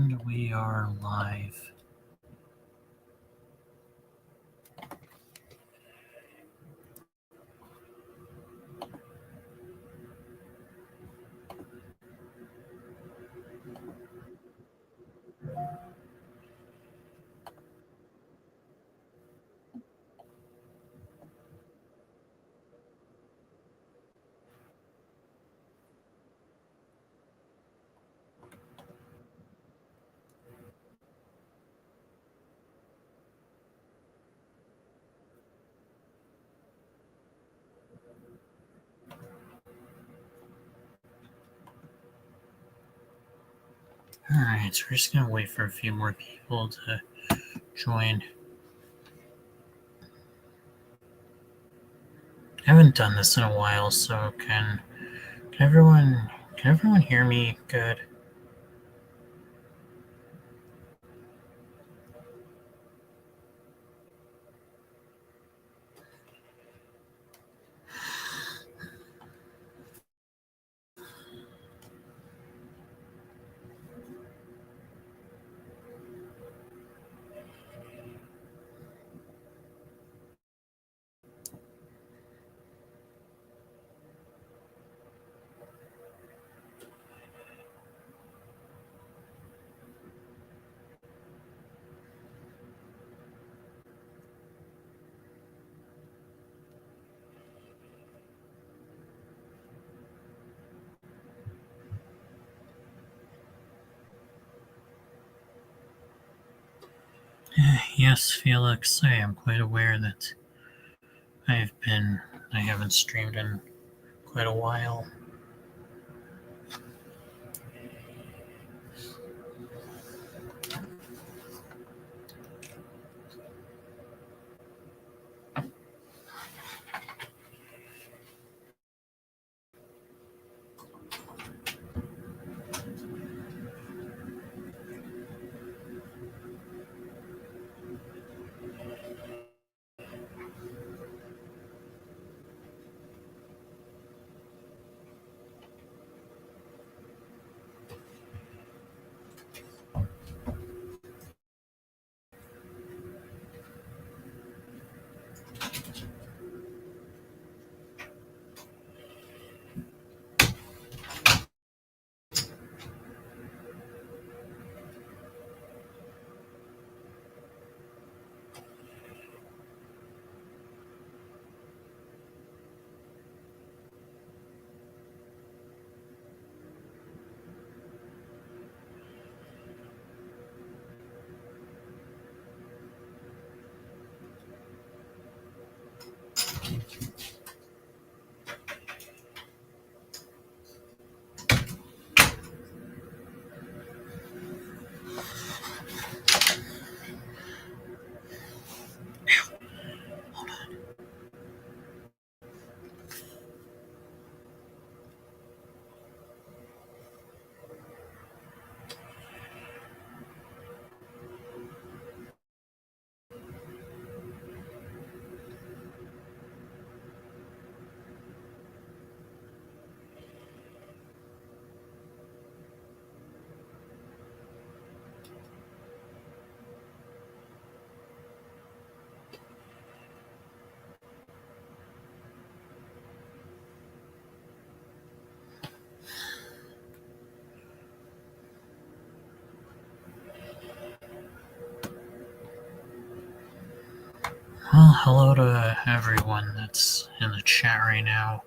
And we are live. Alright, so we're just going to wait for a few more people to join. I haven't done this in a while, so can everyone hear me good? Yes, Felix, I am quite aware that I haven't streamed in quite a while. Well, hello to everyone that's in the chat right now.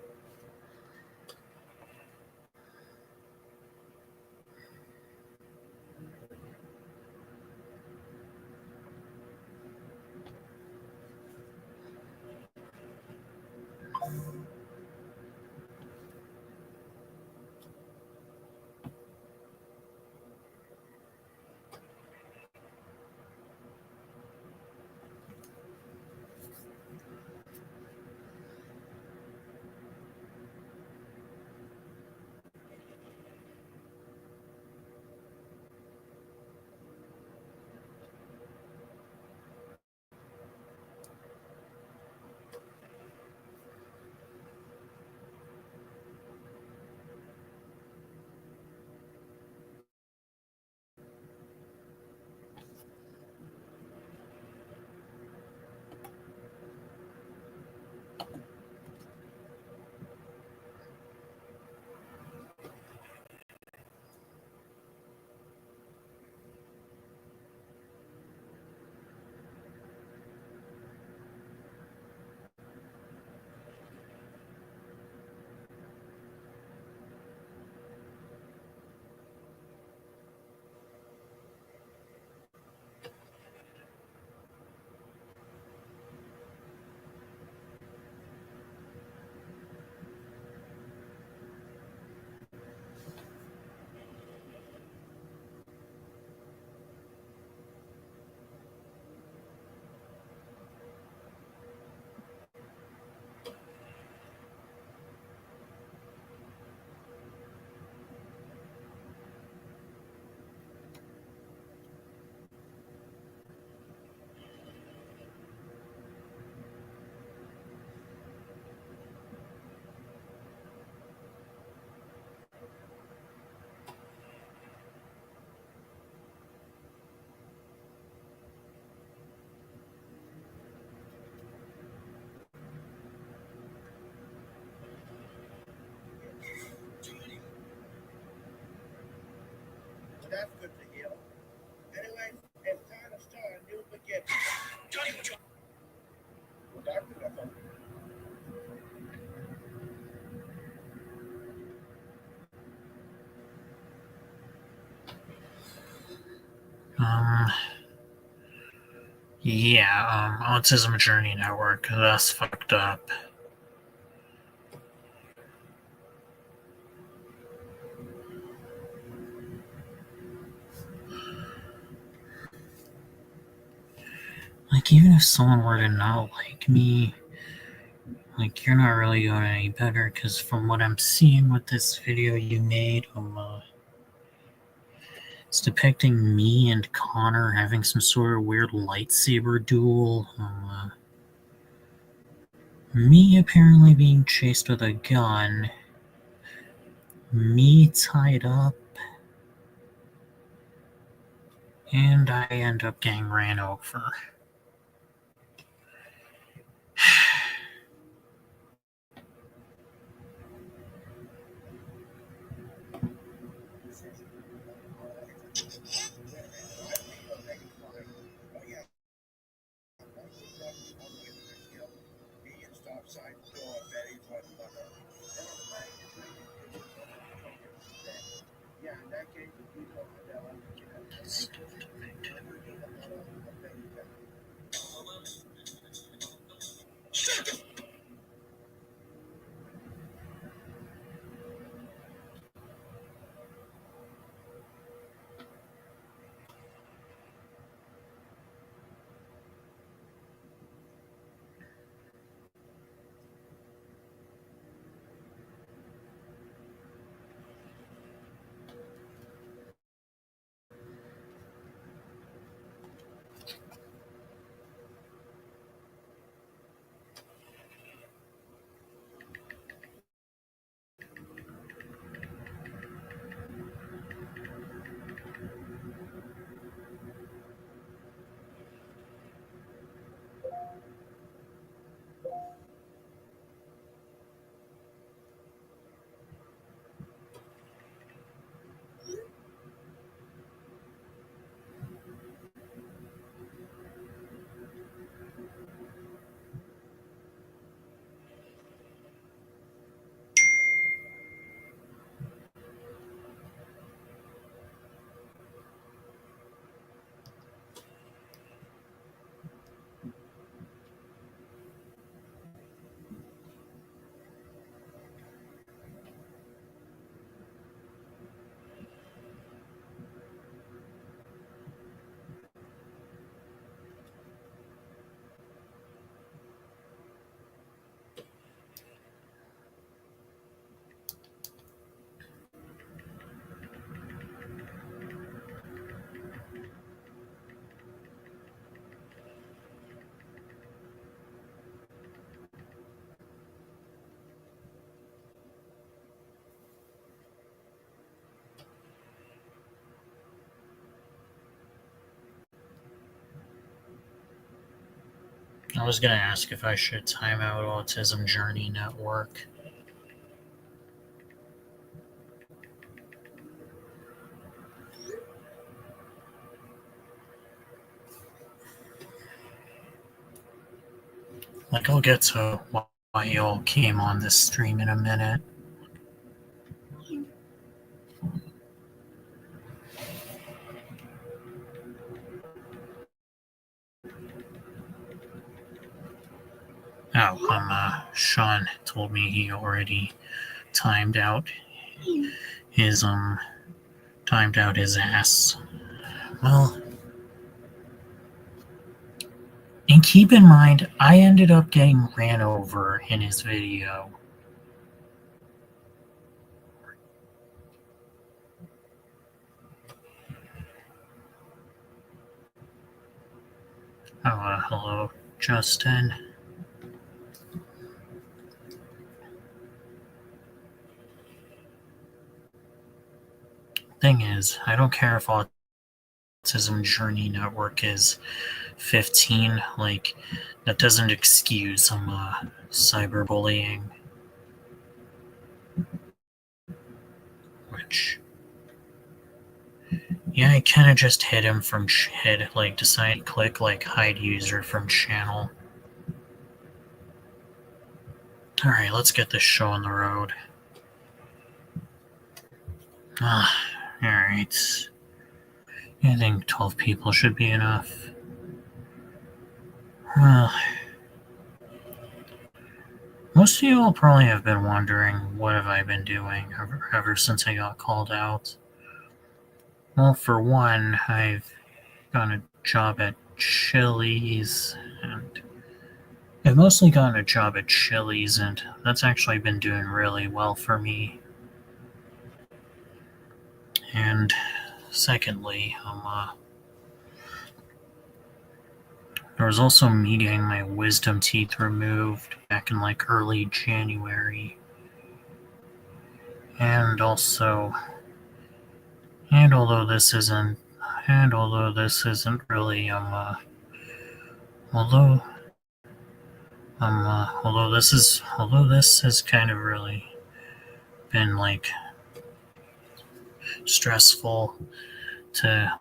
That's good to hear. Anyway, it's time to start a new beginning. Johnny, what you want? Doctor, that's all. Yeah, Autism Journey Network, that's fucked up. Like, even if someone were to not like me, like, you're not really doing any better, because from what I'm seeing with this video you made, it's depicting me and Connor having some sort of weird lightsaber duel. Me apparently being chased with a gun. Me tied up. And I end up getting ran over. I was gonna ask if I should time out Autism Journey Network. Like, I'll get to why y'all came on this stream in a minute. Oh, Sean told me he already timed out his ass. Well, and keep in mind, I ended up getting ran over in his video. Hello, Justin. Thing is, I don't care if Autism Journey Network is 15. Like, that doesn't excuse some cyberbullying. Which Yeah, I kind of just hid him from decided click hide user from channel. Alright, let's get this show on the road. Alright. I think 12 people should be enough. Well, most of you all probably have been wondering what have I been doing ever since I got called out. Well, for one, I've gotten a job at Chili's, and I've mostly gotten a job at Chili's, and that's actually been doing really well for me. And secondly, there was also me getting my wisdom teeth removed back in early January. And although this isn't really although this has kind of really been stressful to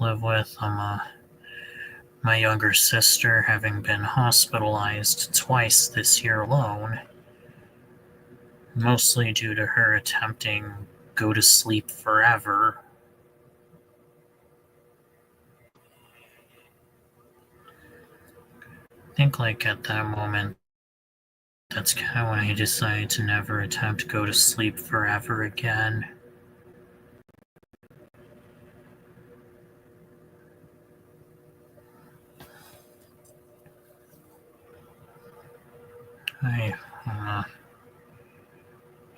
live with. My younger sister having been hospitalized twice this year alone, mostly due to her attempting go to sleep forever. I think at that moment, that's kind of when I decided to never attempt to go to sleep forever again.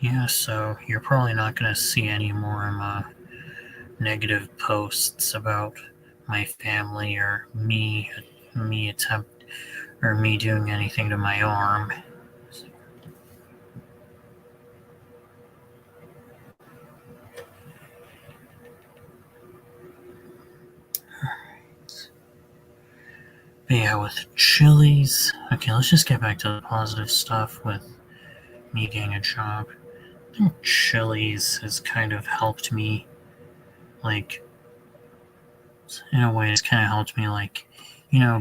Yeah, so you're probably not going to see any more negative posts about my family or me doing anything to my arm. But yeah, with Chili's, okay, let's just get back to the positive stuff with me getting a job. I think Chili's has kind of helped me, in a way, it's kind of helped me,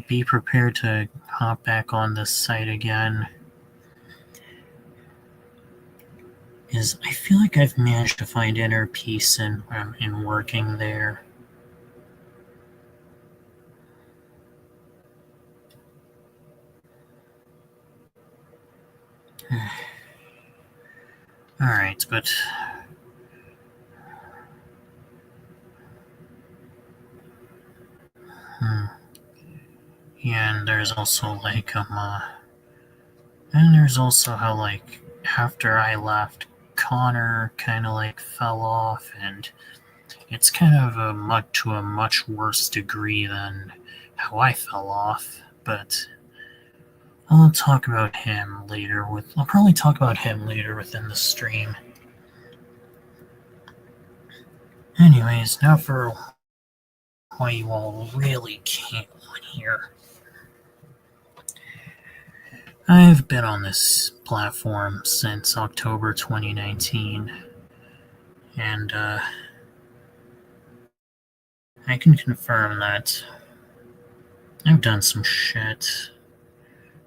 be prepared to hop back on this site again. I feel like I've managed to find inner peace in working there. Alright, but yeah, and there's also how after I left, Connor kind of fell off, and it's kind of to a much worse degree than how I fell off. But I'll probably talk about him later within the stream. Anyways, now for what you all really can't hear. I've been on this platform since October 2019, and I can confirm that I've done some shit.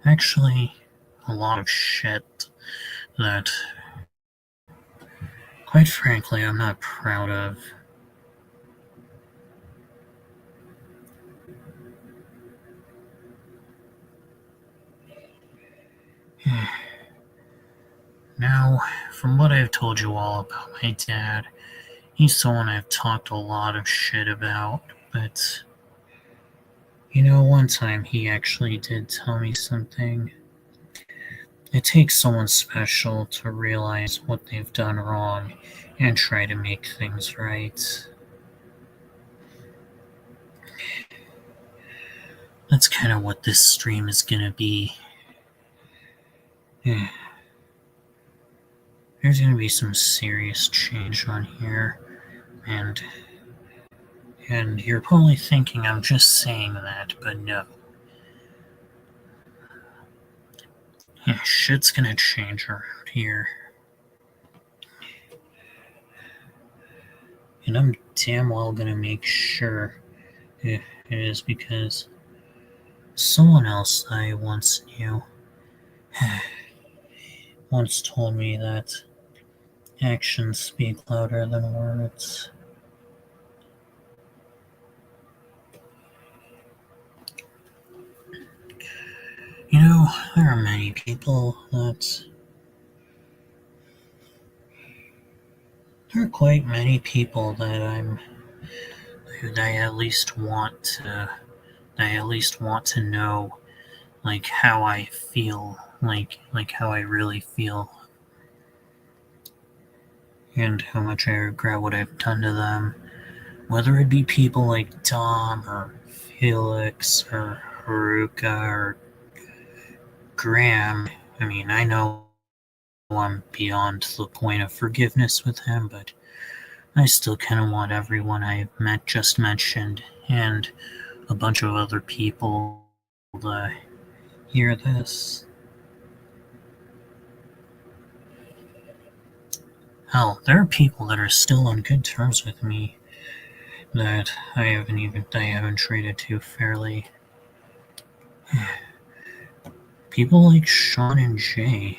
Actually, a lot of shit that, quite frankly, I'm not proud of. Now, from what I've told you all about my dad, he's someone I've talked a lot of shit about, but one time he actually did tell me something. It takes someone special to realize what they've done wrong and try to make things right. That's kind of what this stream is gonna be. There's gonna be some serious change on here, and you're probably thinking I'm just saying that, but no. Yeah, shit's gonna change around here. And I'm damn well gonna make sure it is, because someone else I once knew once told me that actions speak louder than words. You know, there are many people that. There are quite many people that I at least want to. I at least want to know, like, how I feel, like how I really feel, and how much I regret what I've done to them. Whether it be people like Dom or Felix or Haruka or Graham. I mean, I know I'm beyond the point of forgiveness with him, but I still kind of want everyone I just mentioned and a bunch of other people to hear this. Hell, there are people that are still on good terms with me that I haven't treated too fairly. People like Sean and Jay.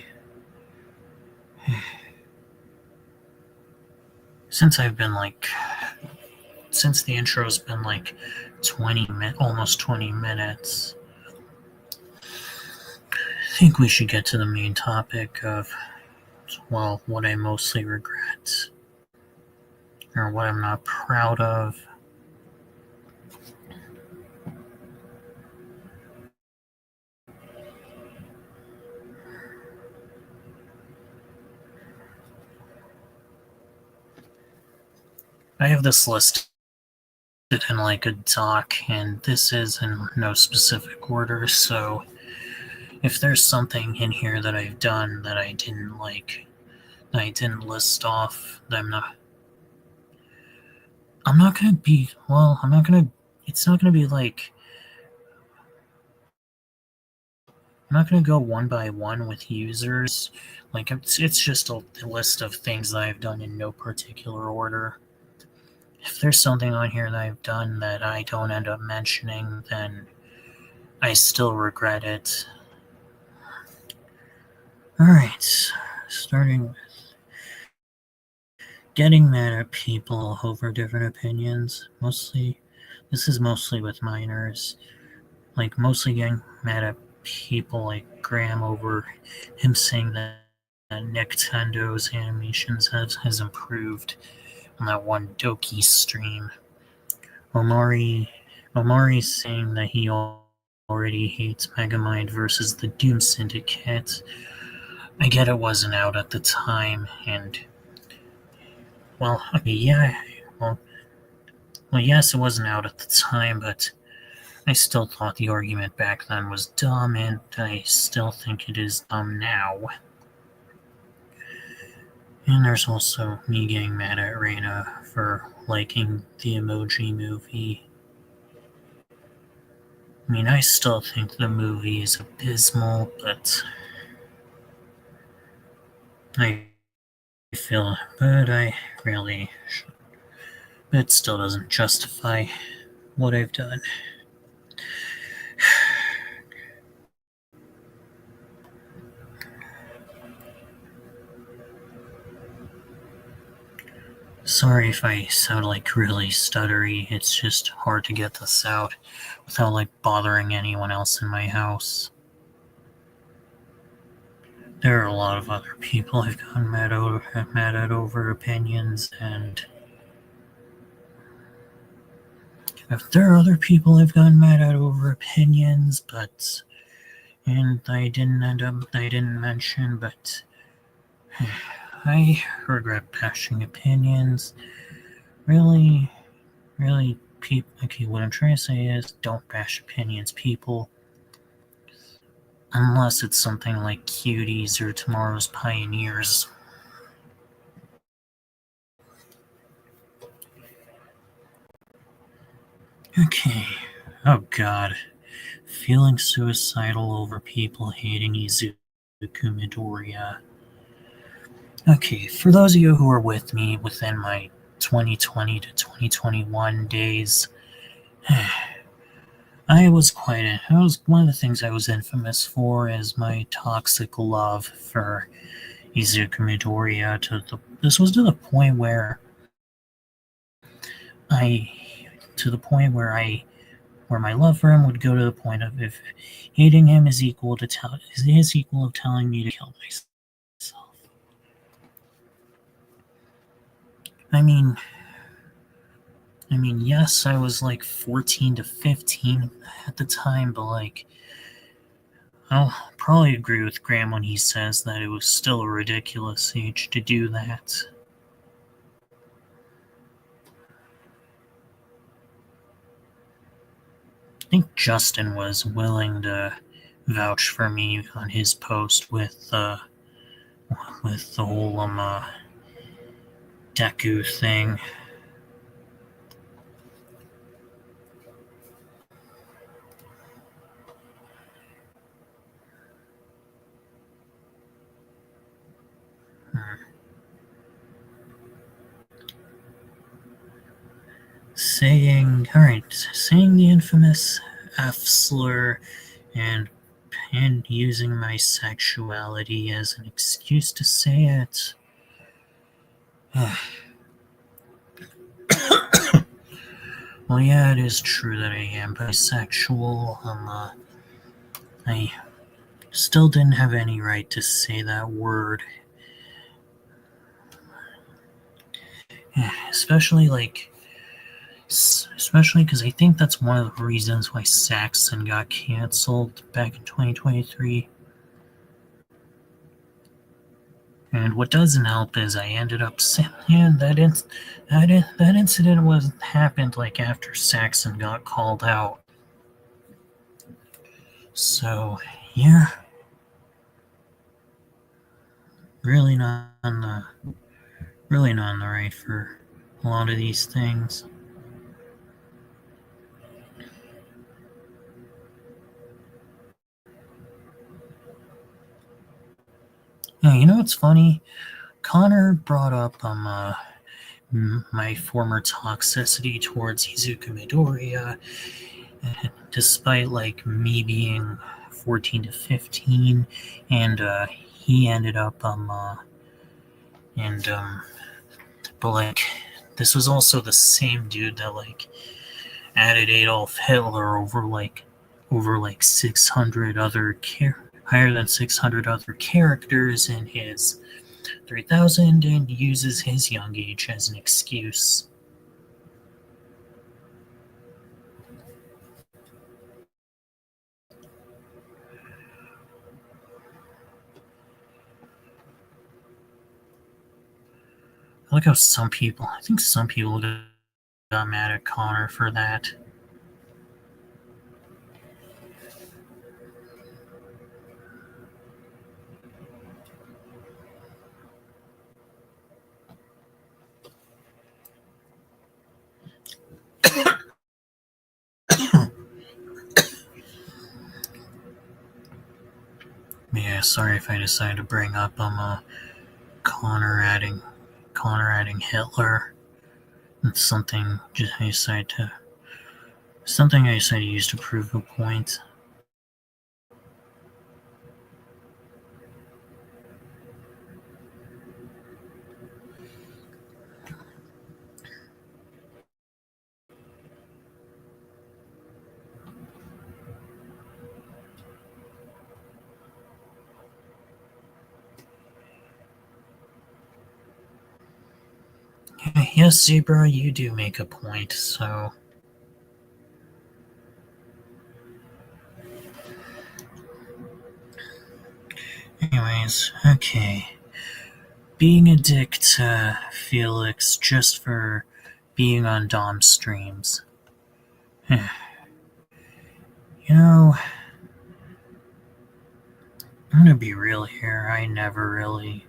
Since the intro's been like almost 20 minutes, I think we should get to the main topic of, well, what I mostly regret, or what I'm not proud of. I have this list in like a doc, and this is in no specific order, so if there's something in here that I've done that I didn't like, that I didn't list off, then I'm not gonna be, well, it's not gonna be like, I'm not gonna go one by one with users. Like, it's just a list of things that I've done in no particular order. If there's something on here that I've done that I don't end up mentioning, then I still regret it. Alright, starting with getting mad at people over different opinions. This is mostly with minors. Like, mostly getting mad at people like Graham over him saying that Nintendo's animations has improved on that one Doki stream. Omari saying that he already hates Megamind versus the Doom Syndicate. I get it wasn't out at the time, and well, yes, it wasn't out at the time, but I still thought the argument back then was dumb, and I still think it is dumb now. And there's also me getting mad at Reina for liking the Emoji Movie. I mean, I still think the movie is abysmal, but I really should. But it still doesn't justify what I've done. Sorry if I sound like really stuttery, it's just hard to get this out without like bothering anyone else in my house. There are a lot of other people I've gotten mad at over opinions, and if there are other people I've gotten mad at over opinions, and I didn't mention, but I regret bashing opinions. Really, okay, what I'm trying to say is don't bash opinions, people. Unless it's something like Cuties or Tomorrow's Pioneers. Okay. Oh god. Feeling suicidal over people hating Izuku Midoriya. Okay, for those of you who are with me within my 2020 to 2021 days, that was one of the things I was infamous for, is my toxic love for Izuku Midoriya. This was to the point where where my love for him would go to the point of, if hating him is equal of telling me to kill myself. I mean, yes, I was like 14 to 15 at the time, but like, I'll probably agree with Graham when he says that it was still a ridiculous age to do that. I think Justin was willing to vouch for me on his post with the whole Deku thing. Saying the infamous F slur and using my sexuality as an excuse to say it. Well, yeah, it is true that I am bisexual. I still didn't have any right to say that word. Especially because I think that's one of the reasons why Saxon got canceled back in 2023. And what doesn't help is I ended up saying, that incident happened like after Saxon got called out. So, yeah. Really not on the right for a lot of these things. Yeah, you know what's funny? Connor brought up my former toxicity towards Izuku Midoriya, despite like me being 14 to 15, and he ended up but like, this was also the same dude that like added Adolf Hitler over 600 other higher than 600 other characters in his 3000, and uses his young age as an excuse. I like how some people got mad at Connor for that. Yeah, sorry if I decided to bring up Connor adding Hitler. It's something I decided to use to prove a point. Yes, Zebra, you do make a point, so... Anyways, okay. Being a dick to Felix just for being on Dom's streams. You know, I'm gonna be real here. I never really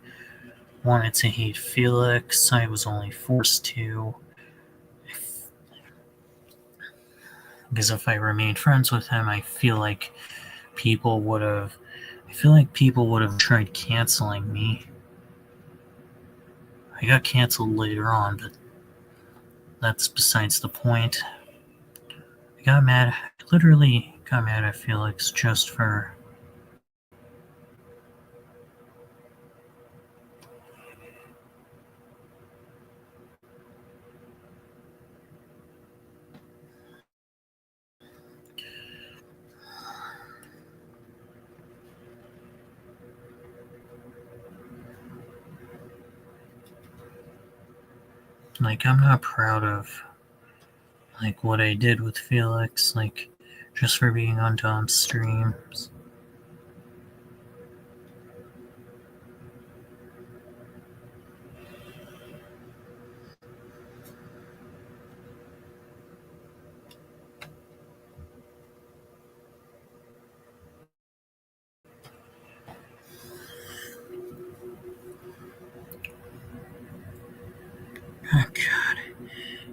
wanted to hate Felix. I was only forced to. Because if I remained friends with him, I feel like people would have tried canceling me. I got canceled later on, but that's besides the point. I got mad. I literally got mad at Felix just for. Like, I'm not proud of, like, what I did with Felix, like, just for being on Dom's streams. Oh, God.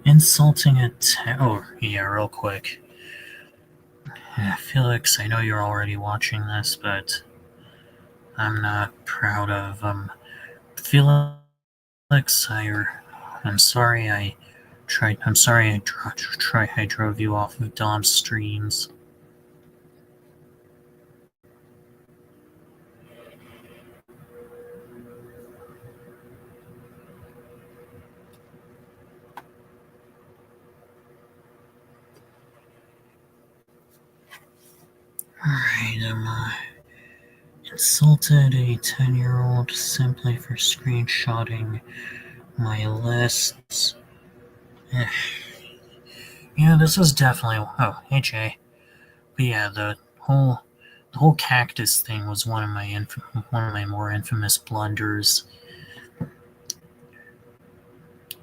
Insulting a oh, yeah, real quick. Felix, I know you're already watching this, but I'm not proud of, Felix, I'm sorry I drove you off of Dom's streams. Alright, insulted a 10-year-old simply for screenshotting my lists. Yeah, this is definitely. Oh, hey Jay. But yeah, the whole cactus thing was one of my more infamous blunders.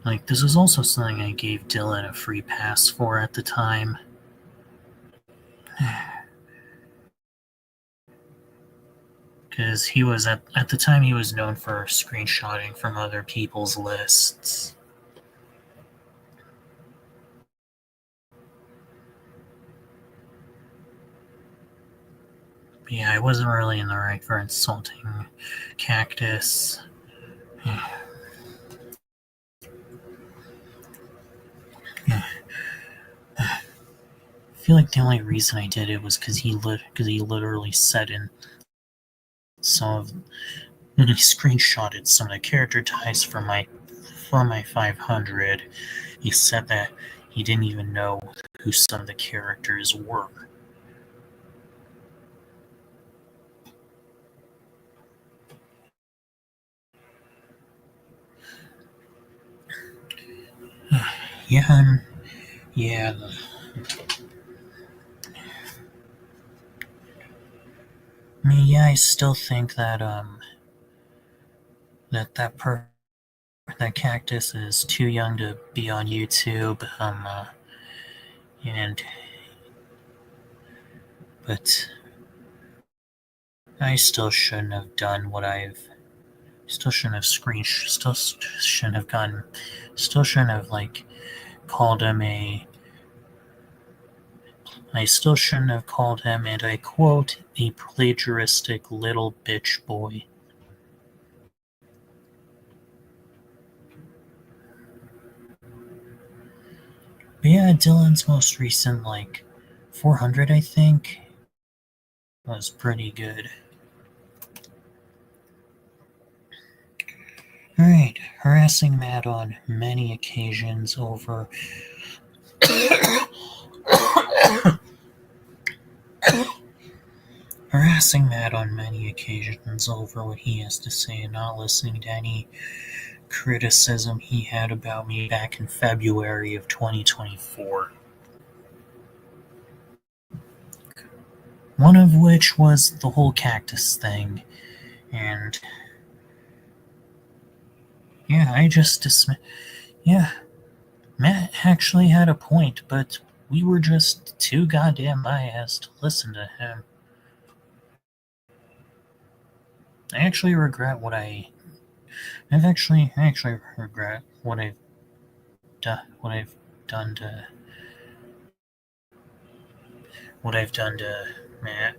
Like, this was also something I gave Dylan a free pass for at the time. Because he was at the time he was known for screenshotting from other people's lists. But yeah, I wasn't really in the right for insulting Cactus. I feel like the only reason I did it was because he literally said in some of when he screenshotted some of the character ties from my 500. He said that he didn't even know who some of the characters were. Yeah. I mean, yeah, I still think that that Cactus is too young to be on YouTube. But I still shouldn't have done what I've. Still shouldn't have Still shouldn't have gotten. Still shouldn't have called him a. I still shouldn't have called him, and I quote, a plagiaristic little bitch boy. But yeah, Dylan's most recent 400, I think, was pretty good. Alright, harassing Matt on many occasions over. Harassing Matt on many occasions over what he has to say and not listening to any criticism he had about me back in February of 2024. One of which was the whole cactus thing. And yeah, I just dismissed. Yeah, Matt actually had a point, but we were just too goddamn biased to listen to him. I actually regret what I actually regret what I've done to Matt.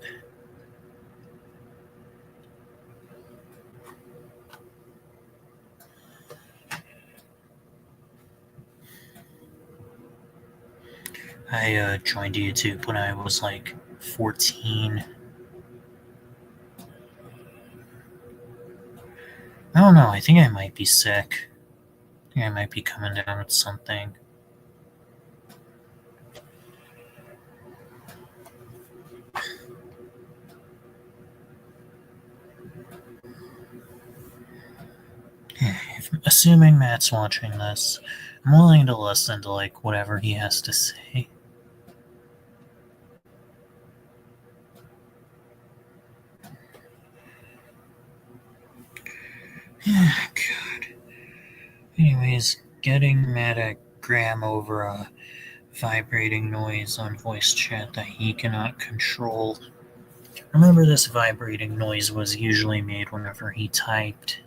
I joined YouTube when I was like 14. I don't know, I think I might be sick. I think I might be coming down with something. Assuming Matt's watching this, I'm willing to listen to like whatever he has to say. God. Anyways, getting mad at Graham over a vibrating noise on voice chat that he cannot control. Remember, this vibrating noise was usually made whenever he typed.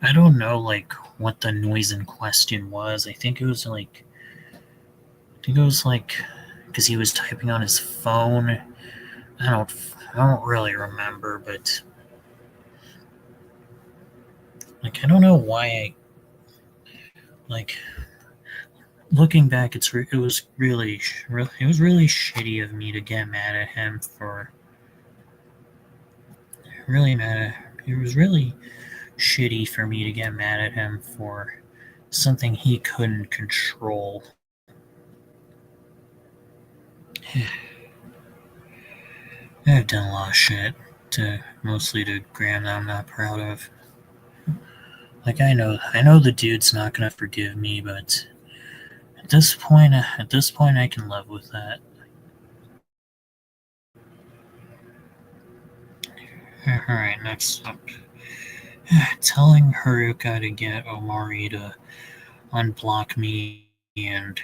I don't know, like, what the noise in question was. I think it was because he was typing on his phone. I don't really remember, but like, I don't know why like, looking back, it was really shitty of me to get mad at him for it was really shitty for me to get mad at him for something he couldn't control. I've done a lot of shit mostly to Graham that I'm not proud of. Like, I know the dude's not gonna forgive me, but at this point I can live with that. Alright, next up. Telling Haruka to get Omari to unblock me and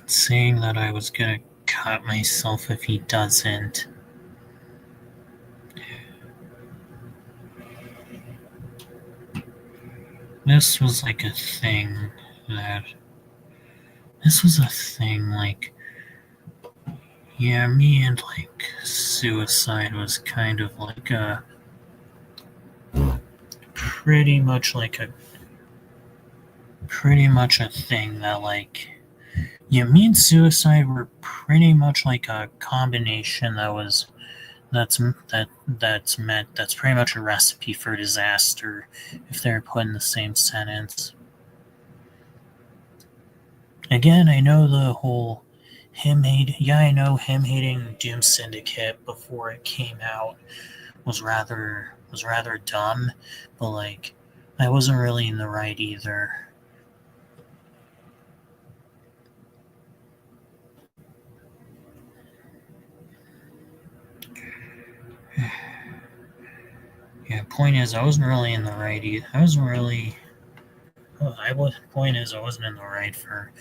saying that I was gonna cut myself if he doesn't. This was a thing, like, yeah, me and, like, suicide was kind of like a, pretty much a thing that, like, yeah, me and suicide were pretty much like a combination that's pretty much a recipe for disaster if they're put in the same sentence. Again, I know the whole him hating Doom Syndicate before it came out was rather dumb, but like, I wasn't really in the right either. Yeah, point is, I wasn't really in the right either. Point is, I wasn't in the right for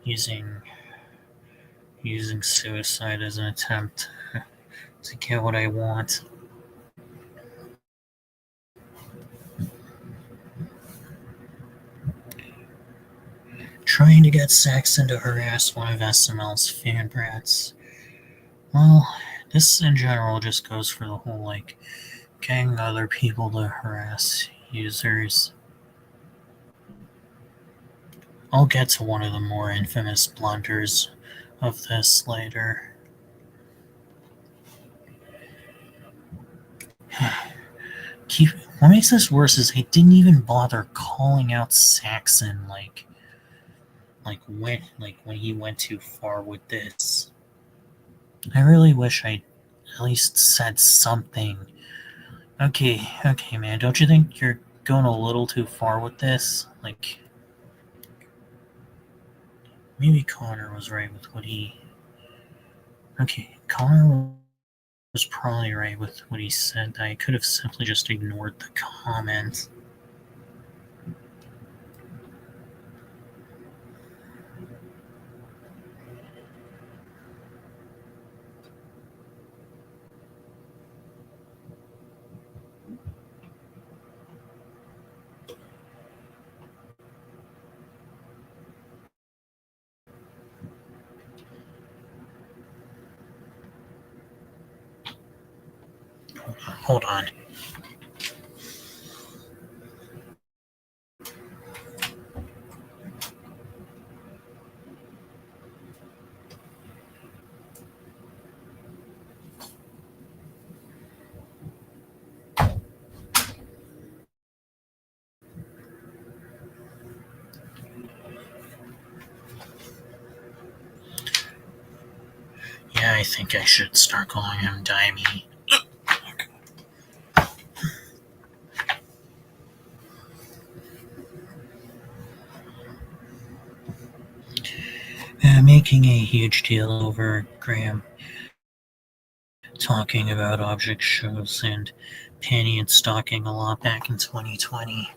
using suicide as an attempt to get what I want. Trying to get Saxon to harass one of SML's fan brats. Well, this in general just goes for the whole, like, getting other people to harass users. I'll get to one of the more infamous blunders of this later. What makes this worse is I didn't even bother calling out Saxon when he went too far with this. I really wish I at least said something. Okay, man, don't you think you're going a little too far with this? Like, maybe Connor was right with what he... Okay, Connor was probably right with what he said. I could have simply just ignored the comment. Hold on. I think I should start calling him Dimey. Making a huge deal over Graham talking about object shows and panty and stocking a lot back in 2020.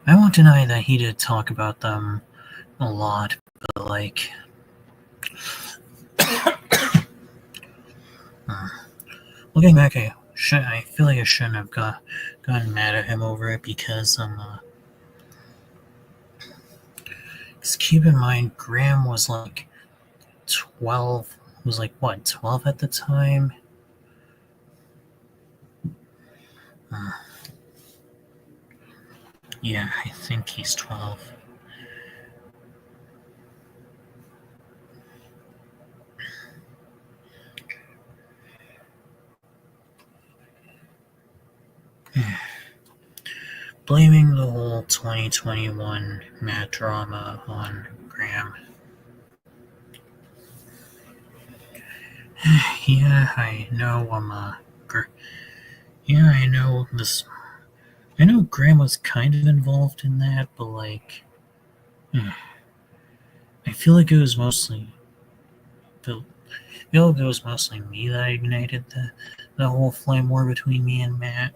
I won't deny that he did talk about them a lot, but like, looking back, I feel like I shouldn't have gotten mad at him over it because just keep in mind, Graham was like 12. Was like what, 12 at the time? Yeah, I think he's 12. Blaming the whole 2021 Matt drama on Graham. Yeah, I know yeah, I know this. I know Graham was kind of involved in that, but like, I feel like it was mostly, I feel like it was mostly me that ignited the whole flame war between me and Matt.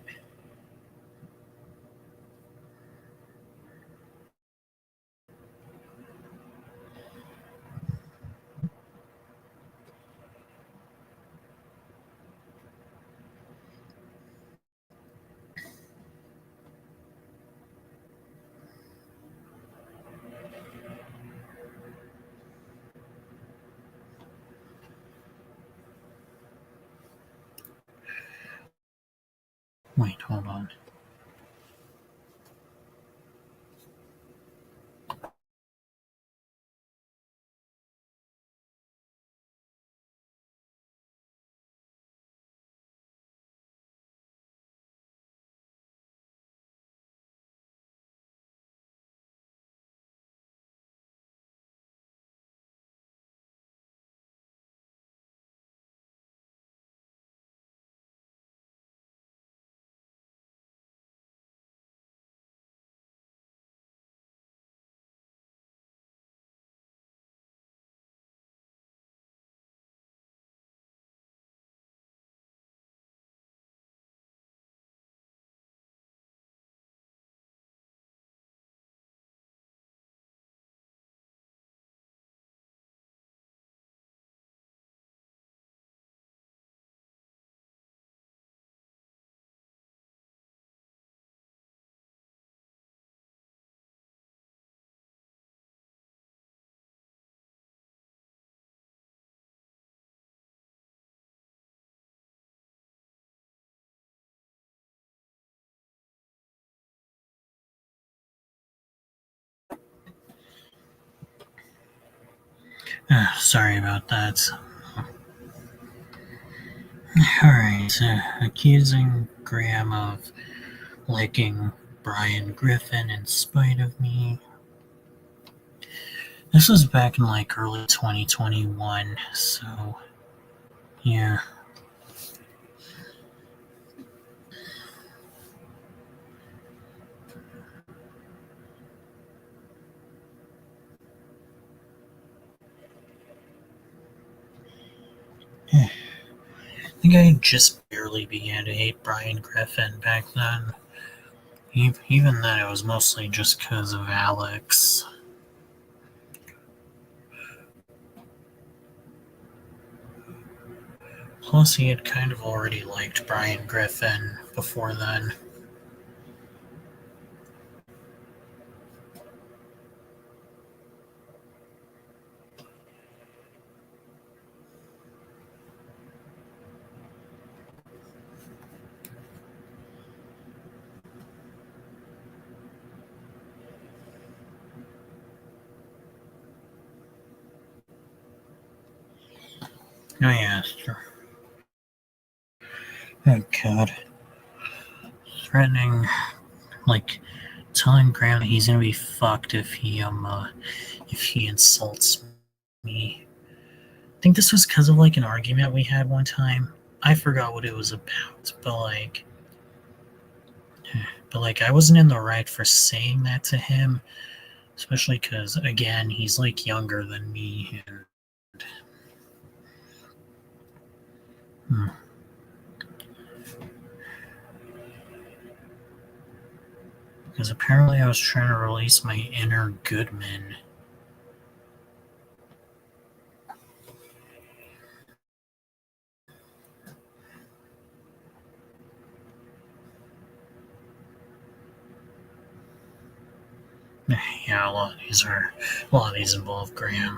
Wait, hold on. Sorry about that. Alright, accusing Graham of liking Brian Griffin in spite of me. This was back in like early 2021, so yeah. I think I just barely began to hate Brian Griffin back then. Even then, it was mostly just because of Alex. Plus, he had kind of already liked Brian Griffin before then. Oh yeah, sure. Oh god. Threatening, like, telling Graham that he's gonna be fucked if he insults me. think this was because of like an argument we had one time. I forgot what it was about, but like I wasn't in the right for saying that to him, especially because again he's like younger than me, and because apparently I was trying to release my inner Goodman. Yeah, a lot of these involve Graham.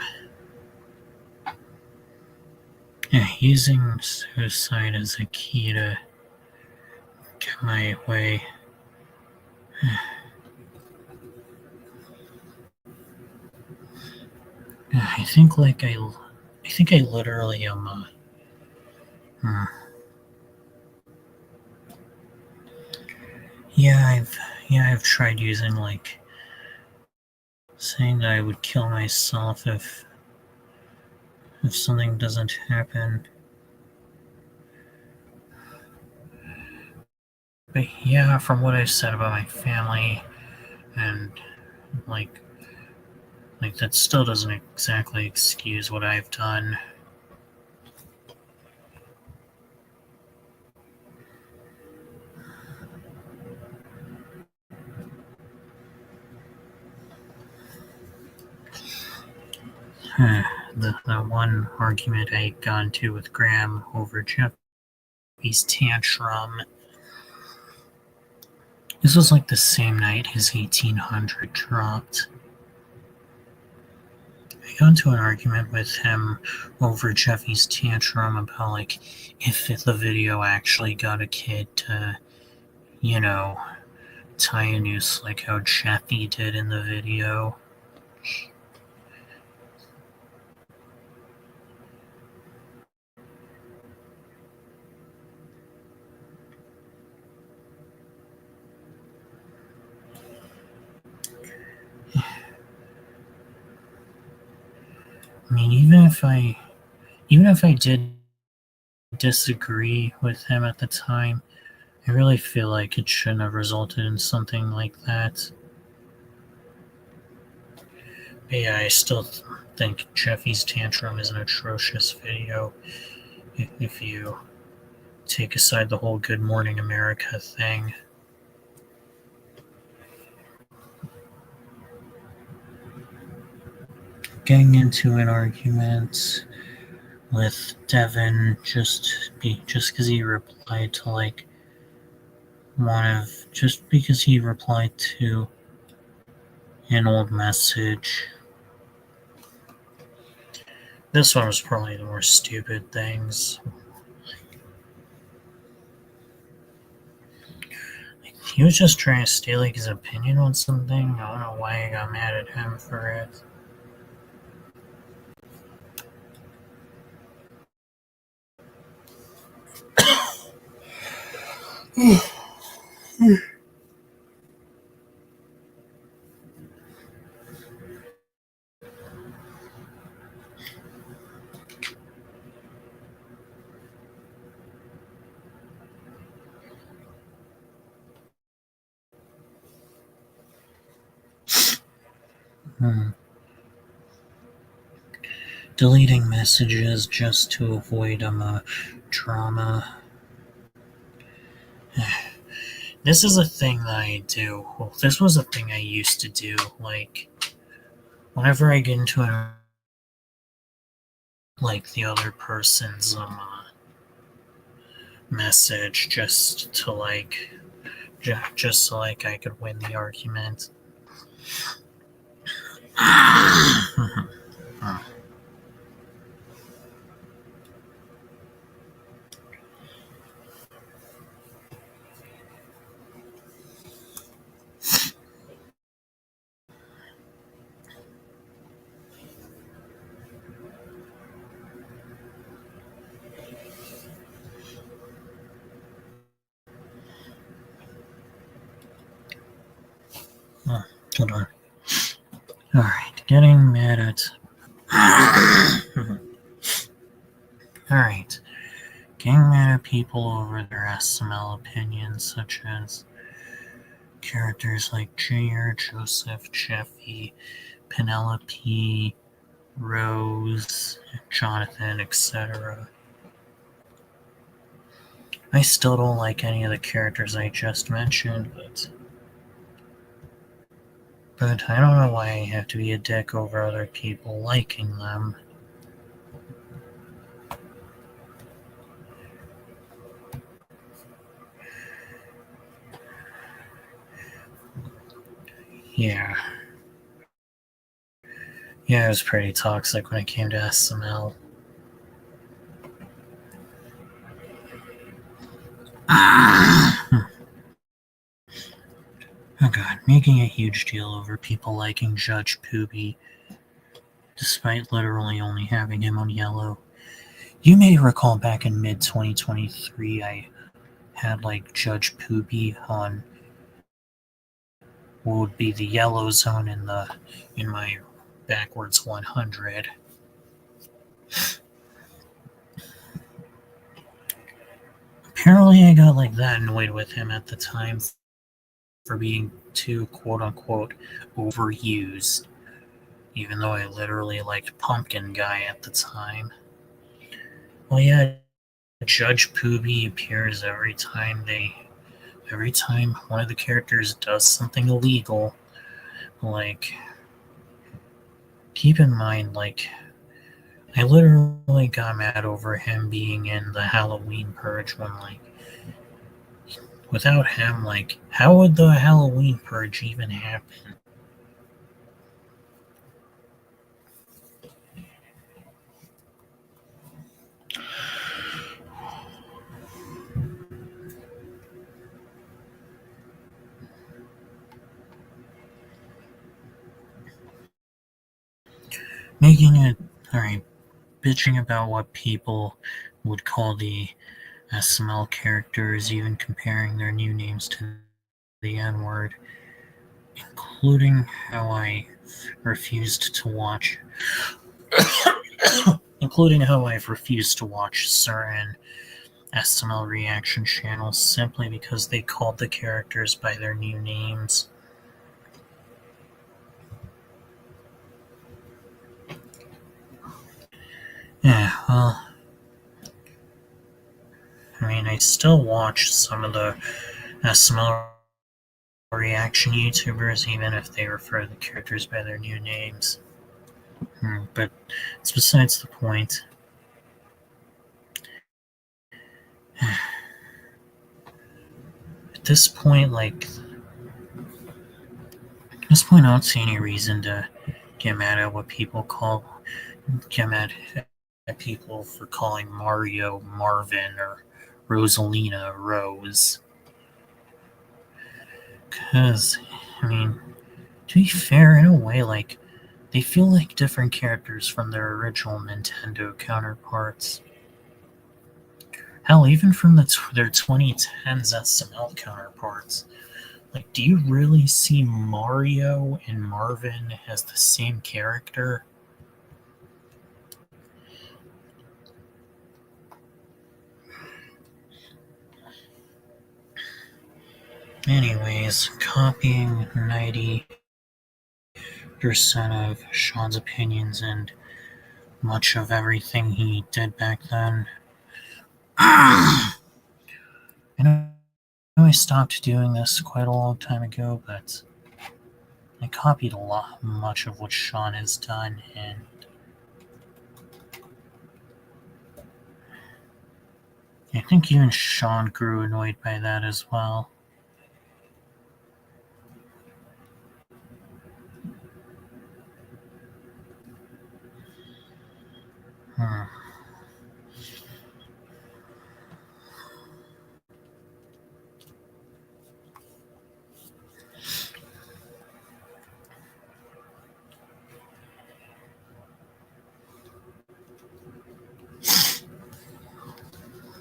Yeah, using suicide as a key to get my way. I think I literally am. Yeah, I've tried using like saying that I would kill myself if something doesn't happen. But yeah, from what I've said about my family, and like that still doesn't exactly excuse what I've done. The one argument I got into with Graham over Jeffy's tantrum. This was like the same night his 1800 dropped. I got into an argument with him over Jeffy's tantrum about like if the video actually got a kid to, tie a noose like how Jeffy did in the video. I mean, even if I did disagree with him at the time, I really feel like it shouldn't have resulted in something like that. But yeah, I still think Jeffy's tantrum is an atrocious video. If you take aside the whole Good Morning America thing. Getting into an argument with Devin just because he replied to like because he replied to an old message. This one was probably the more stupid things. He was just trying to steal like his opinion on something. I don't know why I got mad at him for it. Deleting messages just to avoid drama. This is a thing that I do. Well, this was a thing I used to do. Like, whenever I get into the other person's message, just to just so I could win the argument. Hold on. Alright, getting mad at Alright. Getting mad at people over their SML opinions, such as characters like Junior, Joseph, Jeffy, Penelope, Rose, Jonathan, etc. I still don't like any of the characters I just mentioned, but I don't know why I have to be a dick over other people liking them. Yeah. Yeah, it was pretty toxic when it came to SML. Oh god, making a huge deal over people liking Judge Poopy, despite literally only having him on yellow. You may recall back in mid 2023, I had like Judge Poopy on what would be the yellow zone in my backwards 100. Apparently, I got like that annoyed with him at the time for being too quote unquote overused, even though I literally liked Pumpkin Guy at the time. Well, yeah, Judge Poopy appears every time one of the characters does something illegal. Like, keep in mind, like, I literally got mad over him being in the Halloween Purge when, like, without him, like, how would the Halloween Purge even happen? Making it, alright, bitching about what people would call the SML characters, even comparing their new names to the N word, including how I refused to watch including how I've refused to watch certain SML reaction channels simply because they called the characters by their new names. Yeah, well, I mean, I still watch some of the SML reaction YouTubers, even if they refer to the characters by their new names. But it's besides the point. At this point, I don't see any reason to get mad at get mad at people for calling Mario Marvin or Rosalina Rose. Because, I mean, to be fair, in a way, like, they feel like different characters from their original Nintendo counterparts. Hell, even from their 2010s SML counterparts. Like, do you really see Mario and Marvin as the same character? Anyways, copying 90% of Sean's opinions and much of everything he did back then. I know I stopped doing this quite a long time ago, but I copied much of what Sean has done, and I think even Sean grew annoyed by that as well. Hmm.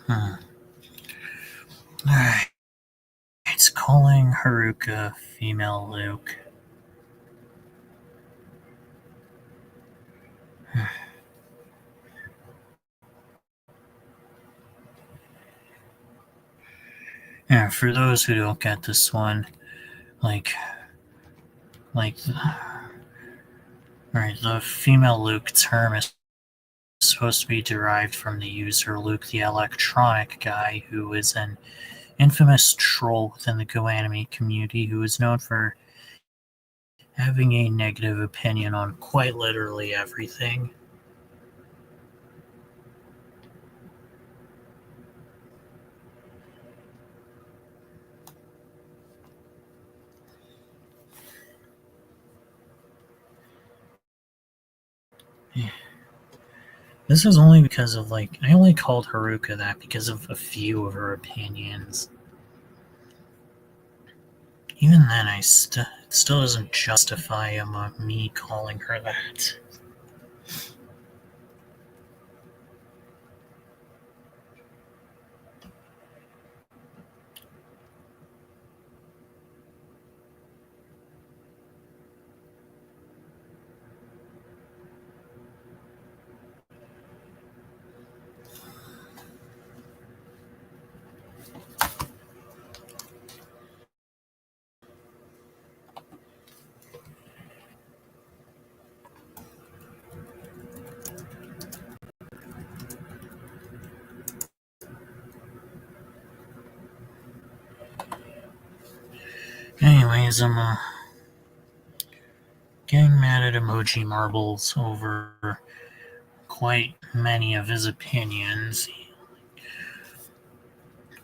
Hmm. Alright. It's calling Haruka female Luke. Yeah, for those who don't get this one, like, like, right, the female Luke term is supposed to be derived from the user Luke the Electronic Guy, who is an infamous troll within the GoAnime community who is known for having a negative opinion on quite literally everything. This is only because of, like, I only called Haruka that because of a few of her opinions. Even then, it still doesn't justify me calling her that. Anyways, I'm getting mad at Emoji Marbles over quite many of his opinions.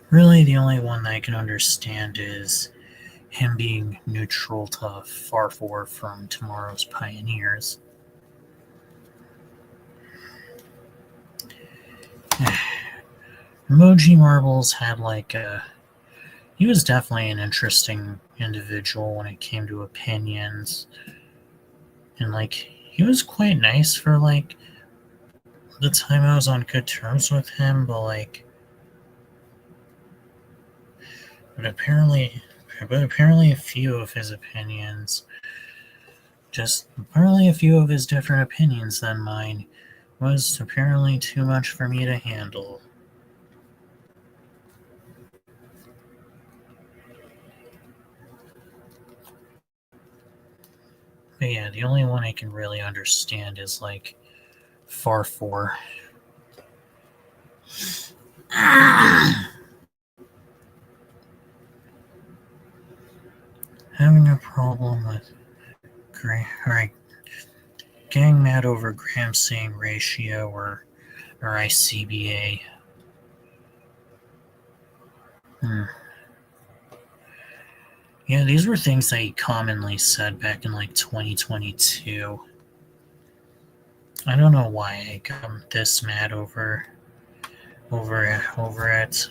Really, the only one that I can understand is him being neutral to Farfor from Tomorrow's Pioneers. Emoji Marbles had he was definitely an interesting individual when it came to opinions. And he was quite nice for the time I was on good terms with him, but apparently a few of his opinions, just apparently a few of his different opinions than mine, was apparently too much for me to handle. But yeah, the only one I can really understand is Farfor. Having a problem with getting mad over Graham saying ratio or ICBA. Yeah, these were things that he commonly said back in 2022. I don't know why I got this mad over it.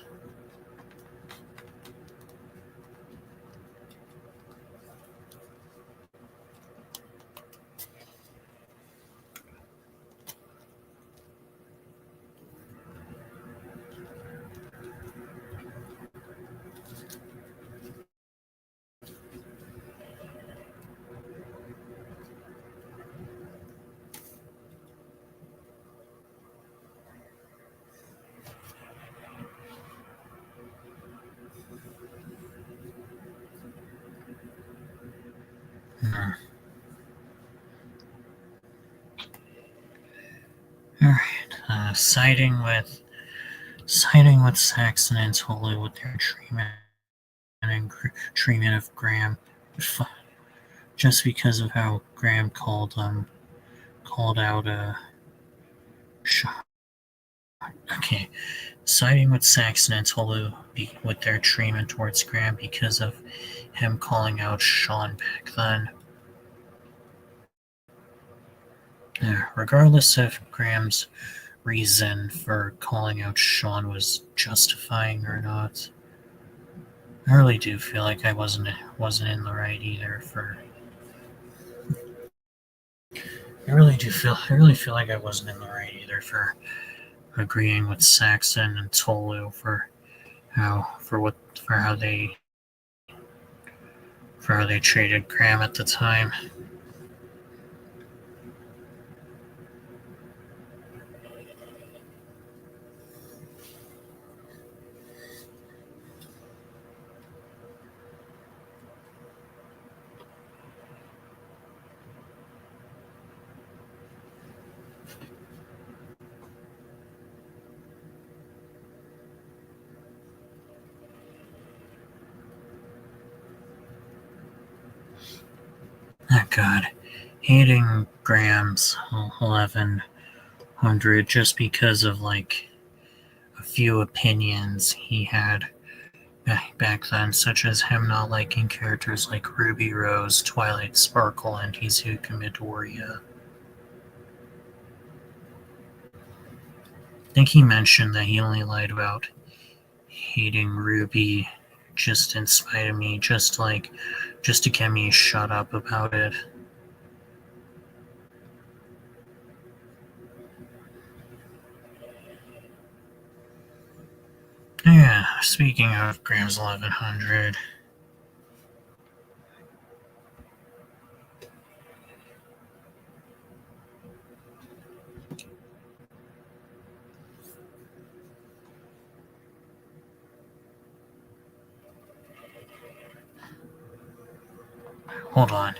Alright, siding with Saxon and Tolu with their treatment of Graham, just because of how Graham called out okay, siding with Saxon and Tolu with their treatment towards Graham because of him calling out Sean back then. Regardless if Graham's reason for calling out Sean was justifying or not, I really do feel like I wasn't in the right either for. I really feel like I wasn't in the right either for agreeing with Saxon and Tolu for how they treated Graham at the time. Oh god. Hating Graham's 1100 just because of like a few opinions he had back then, such as him not liking characters like Ruby Rose, Twilight Sparkle, and Izuku Midoriya. I think he mentioned that he only lied about hating Ruby just in spite of me, just to get me shut up about it. Yeah, speaking of Graham's 1100. Hold on.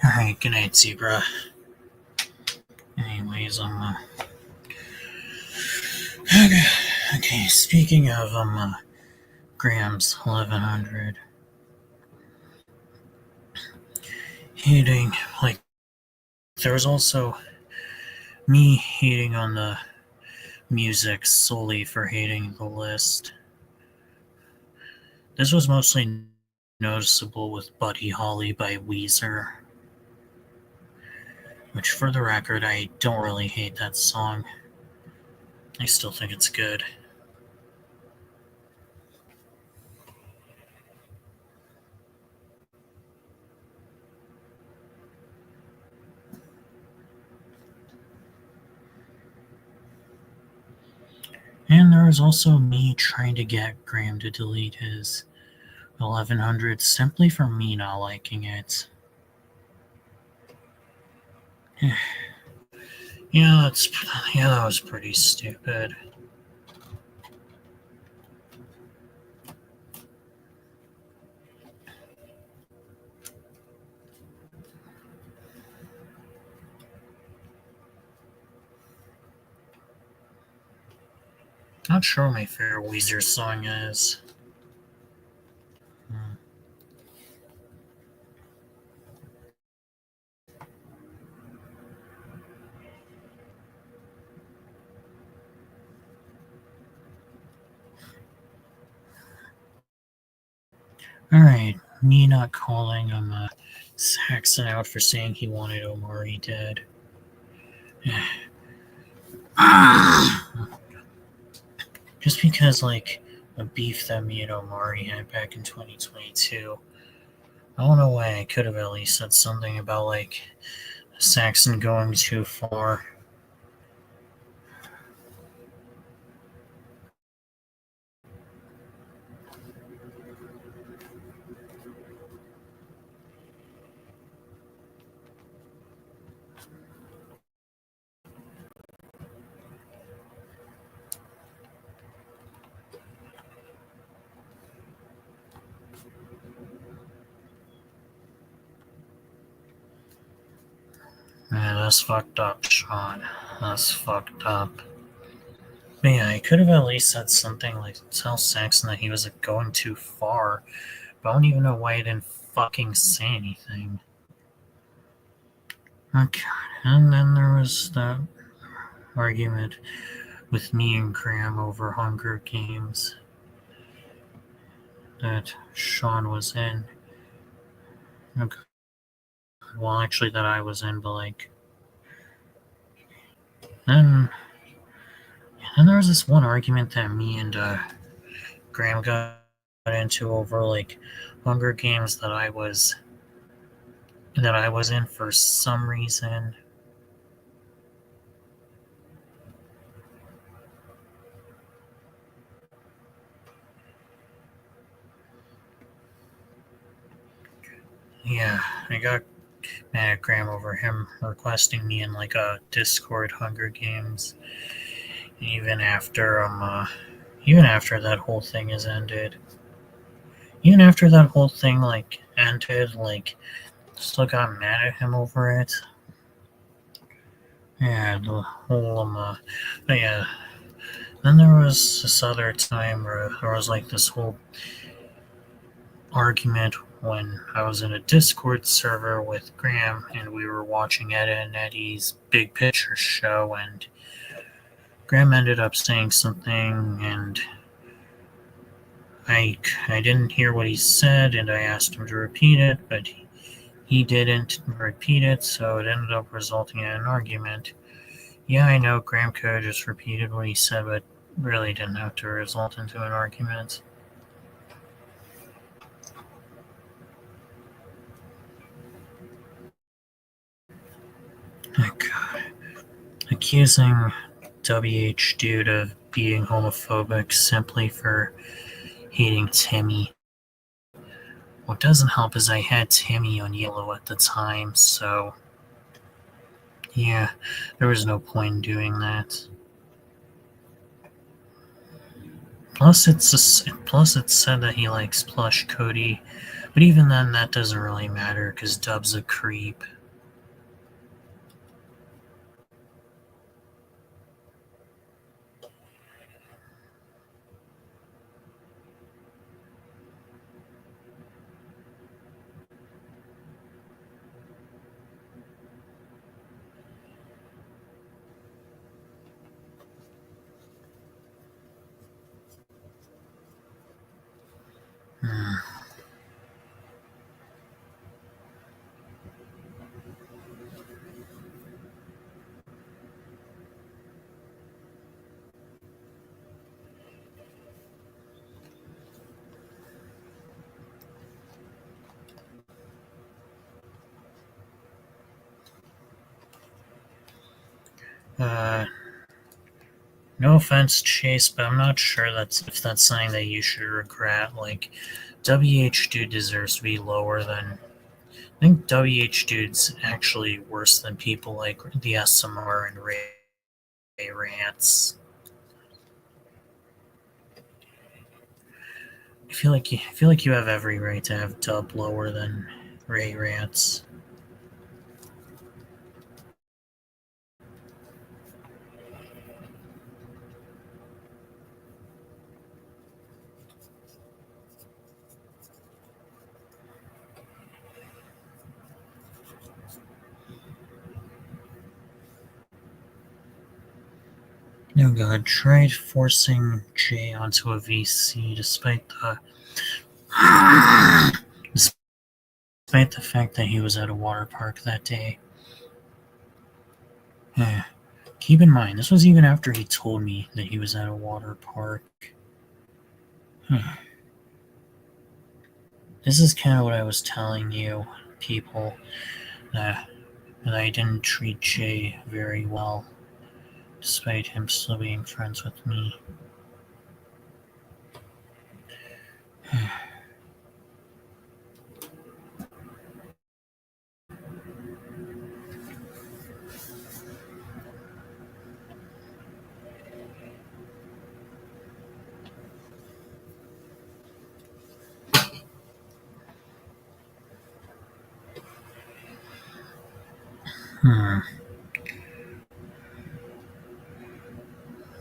Alright, good night, Zebra. Anyways, okay, speaking of, Graham's 1100. Hating, like, there was also me hating on the music solely for hating the list. This was mostly noticeable with Buddy Holly by Weezer, which, for the record, I don't really hate that song. I still think it's good. And there was also me trying to get Graham to delete his 1100 simply for me not liking it. Yeah, that was pretty stupid. Not sure what my favorite Weezer song is. Alright, me not calling Saxon out for saying he wanted Omari dead. Just because, like, a beef that me and Omari had back in 2022. I don't know why I could have at least said something about, like, Saxon going too far. Yeah, that's fucked up, Sean. That's fucked up. But yeah, I could have at least said something like tell Saxon that he was going too far. But I don't even know why he didn't fucking say anything. Okay, and then there was that argument with me and Graham over Hunger Games that Sean was in. Okay. Well, actually, that I was in, but like, then there was this one argument that me and Graham got into over like Hunger Games that I was in for some reason. Yeah, I got mad at Graham over him requesting me in like a Discord Hunger Games. Even after that whole thing is ended. Even after that whole thing like ended, like still got mad at him over it. Yeah, the whole but yeah. Then there was this other time where there was like this whole argument when I was in a Discord server with Graham and we were watching Ed and Eddie's Big Picture show, and Graham ended up saying something and I didn't hear what he said and I asked him to repeat it, but he didn't repeat it, so it ended up resulting in an argument. Yeah, I know Graham could have just repeated what he said, but really didn't have to result into an argument. Oh, God. Accusing WH Dude of being homophobic simply for hating Timmy. What doesn't help is I had Timmy on yellow at the time, so yeah, there was no point in doing that. Plus, it said that he likes Plush Cody, but even then, that doesn't really matter because Dub's a creep. Hmm. No offense, Chase, but I'm not sure if that's something that you should regret. Like, WH Dude deserves to be lower than. I think WH Dude's actually worse than people like the SMR and Ray Rants. I feel like you have every right to have Dub lower than Ray Rants. Oh God, tried forcing Jay onto a VC despite the fact that he was at a water park that day. Keep in mind, this was even after he told me that he was at a water park. This is kind of what I was telling you, people, that I didn't treat Jay very well, despite him still being friends with me.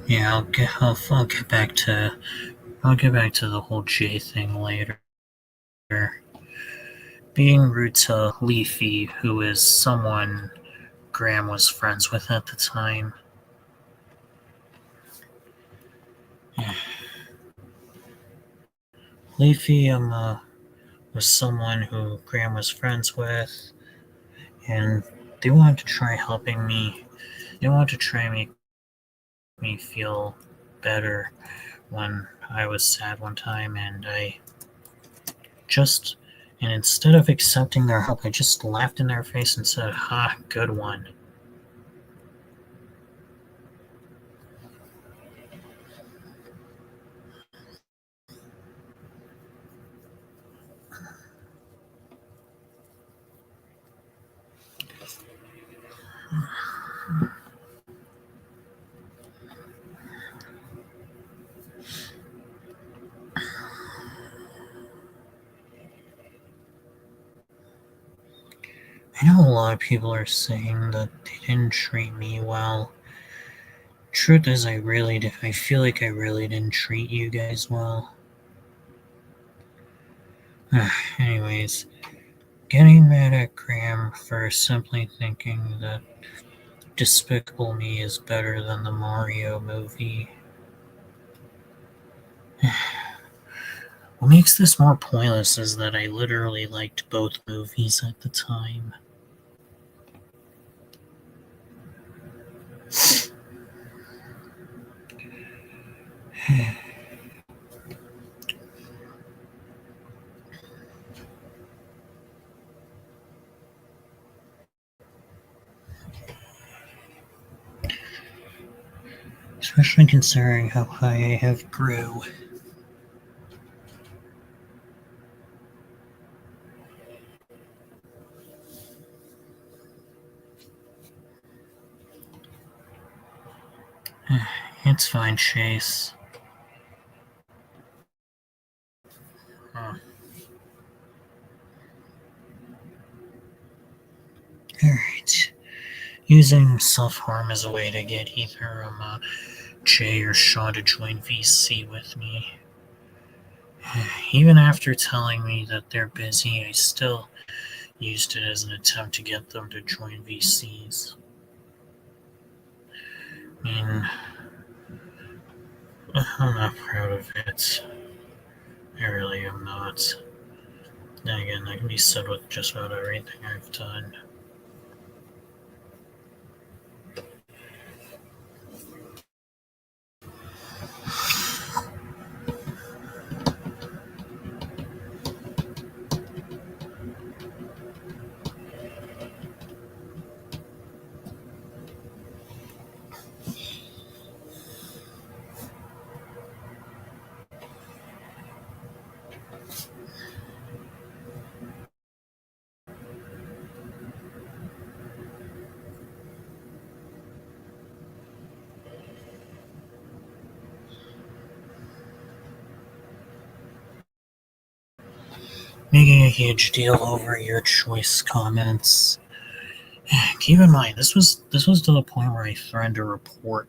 Yeah, I'll get back to the whole Jay thing later. Being rude to Leafy, who is someone Graham was friends with at the time. Leafy was someone who Graham was friends with, and they wanted to try helping me. They wanted to try and make me feel better when I was sad one time, and I And instead of accepting their help, I just laughed in their face and said, "Ha, good one." I know a lot of people are saying that they didn't treat me well. Truth is, I feel like I really didn't treat you guys well. Anyways, getting mad at Graham for simply thinking that Despicable Me is better than the Mario movie. What makes this more pointless is that I literally liked both movies at the time. Especially considering how high I have grew. It's fine, Chase. Alright. Using self-harm as a way to get either Jay or Shaw to join VC with me. Even after telling me that they're busy, I still used it as an attempt to get them to join VCs. I mean, I'm not proud of it. I really am not. Then again, that can be said with just about everything I've done. Making a huge deal over your choice comments. Keep in mind, this was to the point where I threatened to report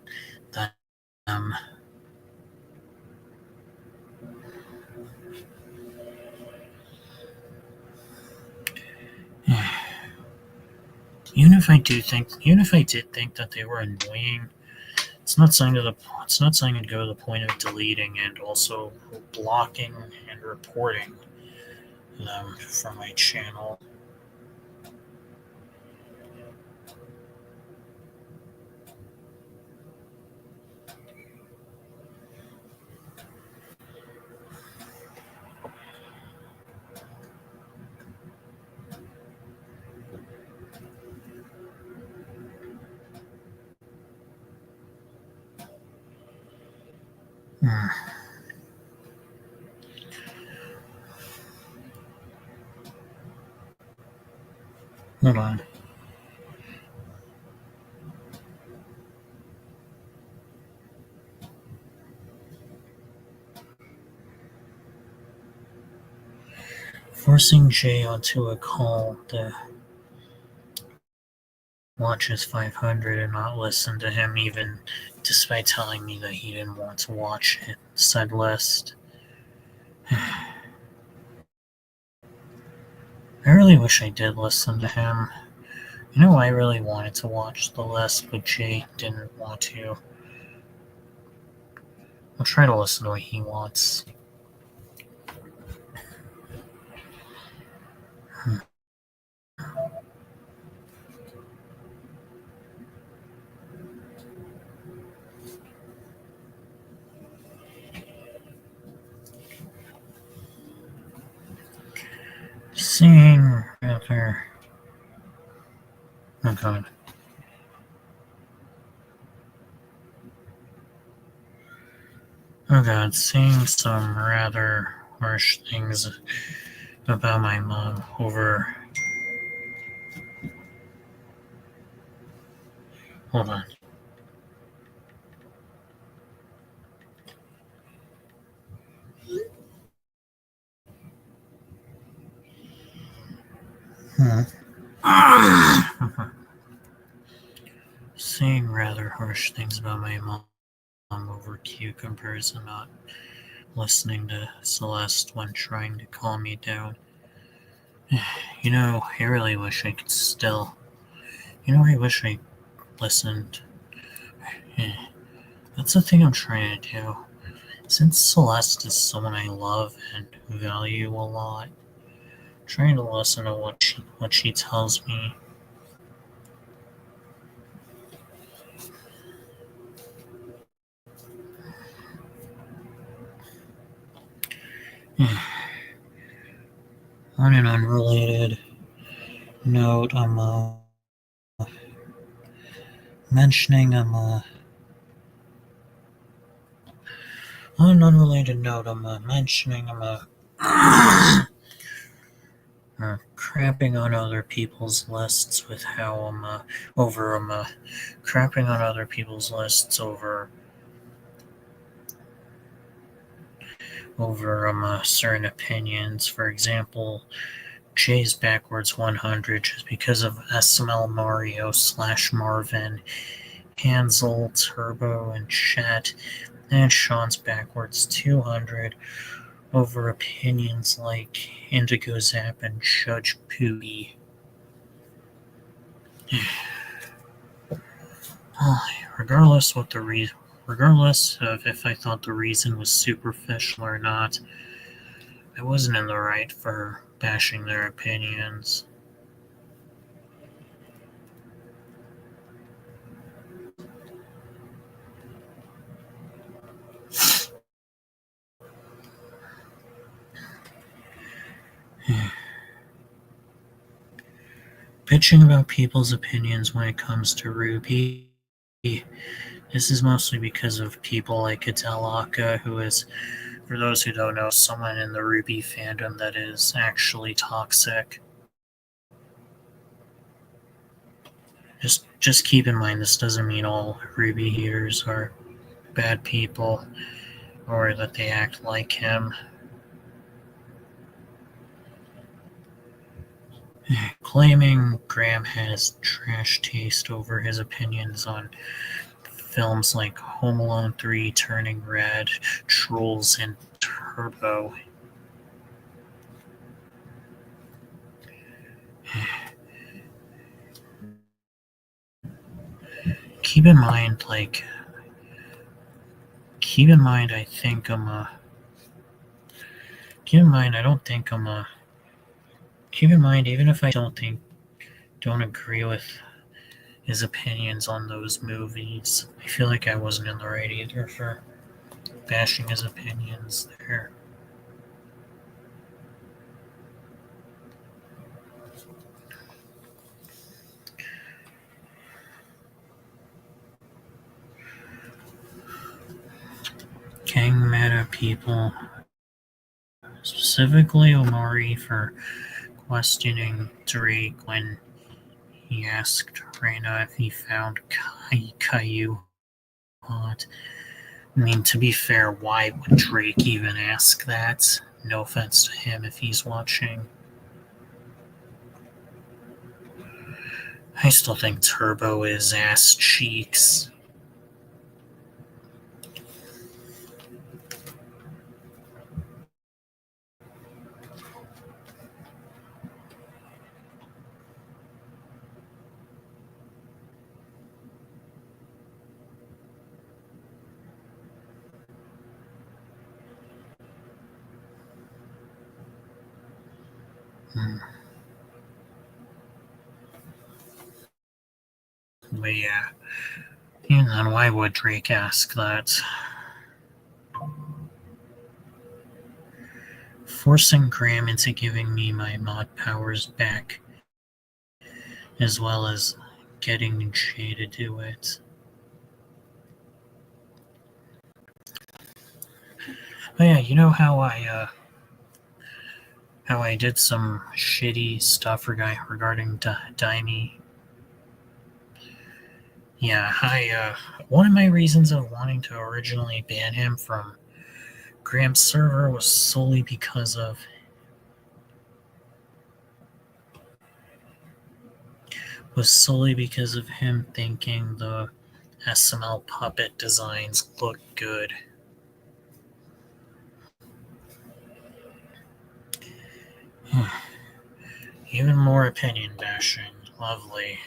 them. Even if I did think that they were annoying, it's not something to go to the point of deleting and also blocking and reporting them from my channel. Hold on. Forcing Jay onto a call to watch his 500 and not listen to him, even despite telling me that he didn't want to watch it, said list. I really wish I did listen to him. You know, I really wanted to watch the list, but Jay didn't want to. I'll try to listen to what he wants. Seeing rather... Oh god. Oh god, seeing some rather harsh things about my mom over... Hold on. Saying rather harsh things about my mom over cucumbers and not listening to Celeste when trying to calm me down. You know, I really wish I could still. I wish I listened. That's the thing I'm trying to do. Since Celeste is someone I love and value a lot, trying to listen to what she tells me. On an unrelated note, I'm mentioning on an unrelated note, I'm mentioning crapping on other people's lists with how crapping on other people's lists over certain opinions. For example, Jay's backwards 100 just because of SML Mario / Marvin, Hansel, Turbo, and Chet, and Sean's backwards 200 over opinions like Indigo Zap and Judge Poopy. Regardless of if I thought the reason was superficial or not, I wasn't in the right for bashing their opinions. Bitching about people's opinions when it comes to RWBY. This is mostly because of people like Adele Aka, who is, for those who don't know, someone in the RWBY fandom that is actually toxic. Just keep in mind, this doesn't mean all RWBY haters are bad people or that they act like him. Claiming Graham has trash taste over his opinions on films like Home Alone 3, Turning Red, Trolls, and Turbo. Keep in mind, I think keep in mind, I don't think keep in mind, even if I don't agree with his opinions on those movies, I feel like I wasn't in the right either for bashing his opinions there. Getting mad at people, specifically Omari, for questioning Drake when he asked Reyna if he found Caillou hot. I mean, to be fair, why would Drake even ask that? No offense to him if he's watching. I still think Turbo is ass cheeks. But yeah. And then why would Drake ask that? forcing Graham into giving me my mod powers back, as well as getting Jay to do it. Oh yeah, you know how I did some shitty stuff regarding Daimi? Yeah, one of my reasons of wanting to originally ban him from Graham's server was solely because of him thinking the SML puppet designs look good. Even more opinion bashing. Lovely.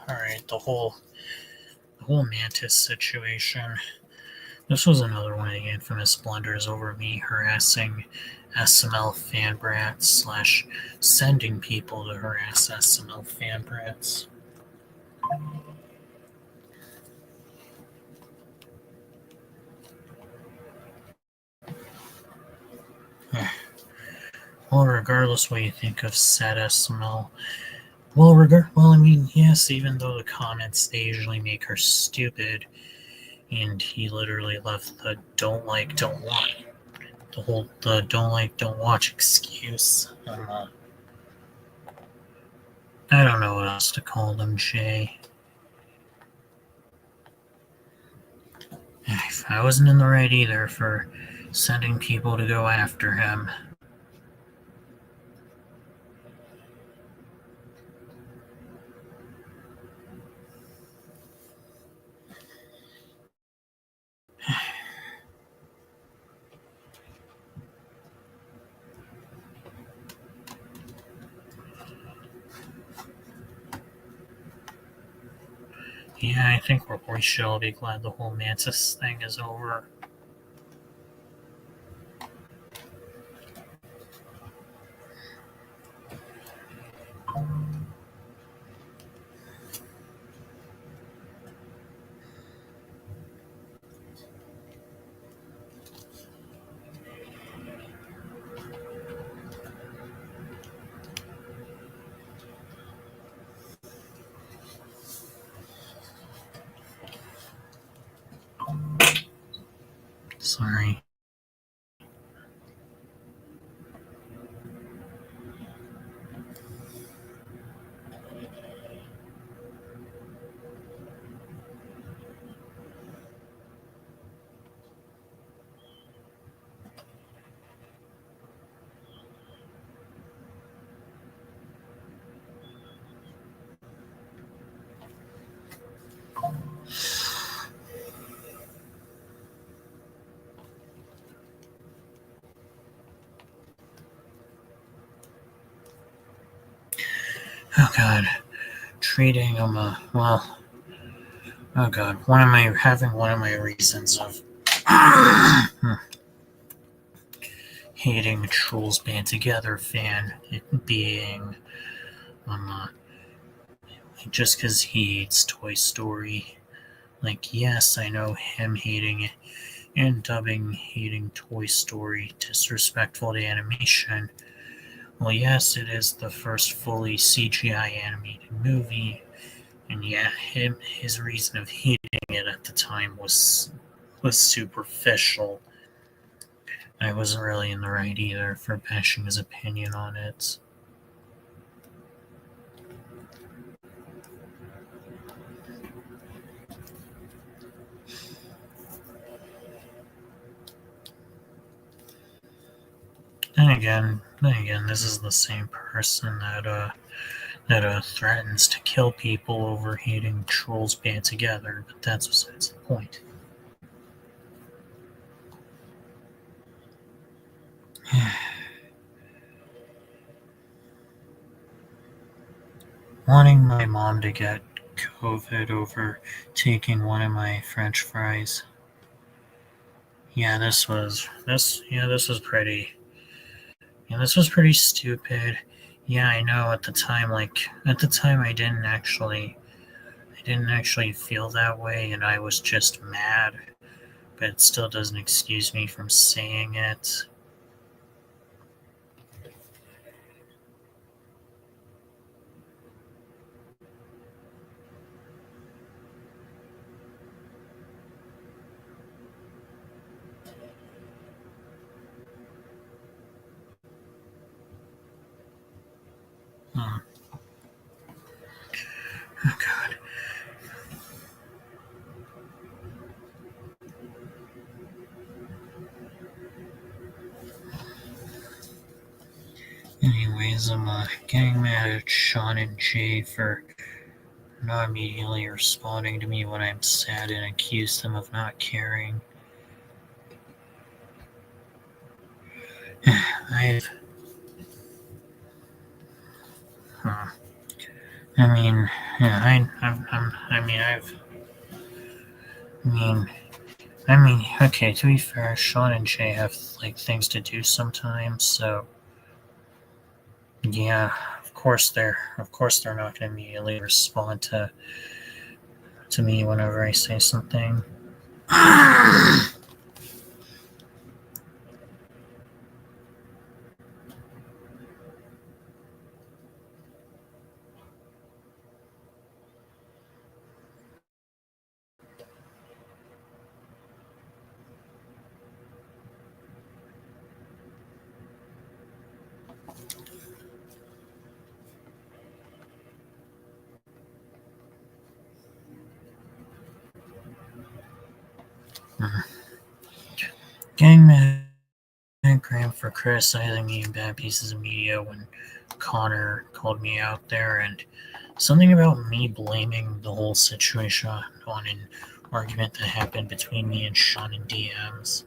Alright, the whole Mantis situation. This was another one of the infamous blunders over me harassing SML fan brats / sending people to harass SML fan brats. Well, regardless what you think of said SML, I mean, yes, even though the comments they usually make are stupid, and he literally left the don't like, don't want, the don't like, don't watch excuse. I don't know what else to call them, Jay. I wasn't in the right either for sending people to go after him. Yeah, I think we should all be glad the whole Mantis thing is over. Sorry. Oh god. Treating him well. Oh god. One of my reasons of hating Trolls Band Together fan, it being just because he hates Toy Story. Like, yes, I know him hating and dubbing hating Toy Story disrespectful to animation. Well, yes, it is the first fully CGI animated movie, and yeah, his reason of hating it at the time was superficial. I wasn't really in the right either for bashing his opinion on it. Then again, this is the same person that threatens to kill people over hating Trolls Band Together, but that's besides the point. Wanting my mom to get COVID over taking one of my French fries. Yeah, this was pretty. Yeah, this was pretty stupid. Yeah, I know. At the time, I didn't actually feel that way, and I was just mad. But it still doesn't excuse me from saying it. Hmm. Oh God. Anyways, I'm getting mad at Sean and Jay for not immediately responding to me when I'm sad and accuse them of not caring. I've. Huh. I mean, yeah, I mean, I mean, okay. To be fair, Sean and Jay have like things to do sometimes, so yeah. Of course, they're not going to immediately respond to me whenever I say something. Getting mad at Graham for criticizing me in bad pieces of media when Connor called me out there, and something about me blaming the whole situation on an argument that happened between me and Sean in DMs.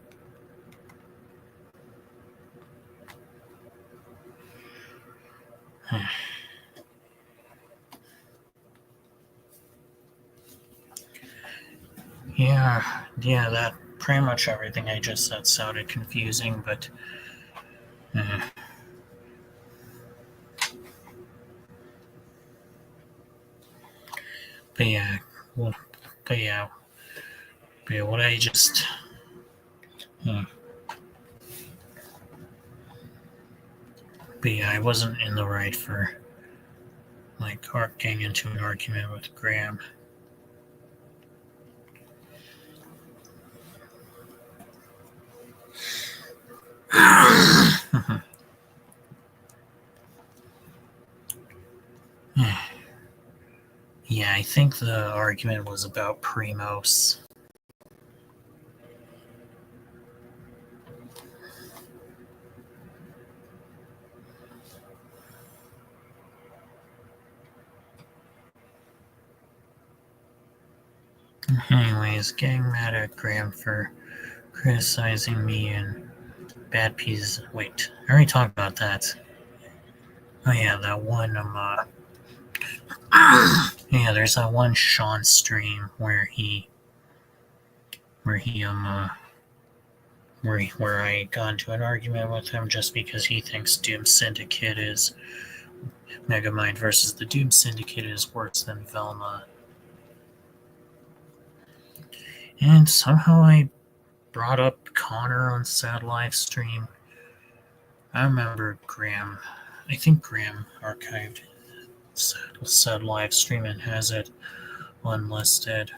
Yeah, that pretty much everything I just said sounded confusing, uh, but yeah, well, but yeah, but yeah, what I just, uh, but yeah, I wasn't in the right for like getting into an argument with Graham. Yeah, I think the argument was about Primos. Anyways, getting mad at Graham for criticizing me and bad pieces. Wait, I already talked about that. Oh yeah, that one. Yeah, there's that one Sean stream where he where I got into an argument with him just because he thinks Doom Syndicate is Megamind versus the Doom Syndicate is worse than Velma, and somehow I brought up Connor on Sad Live stream. I remember Graham. I think Graham archived said live stream and has it unlisted.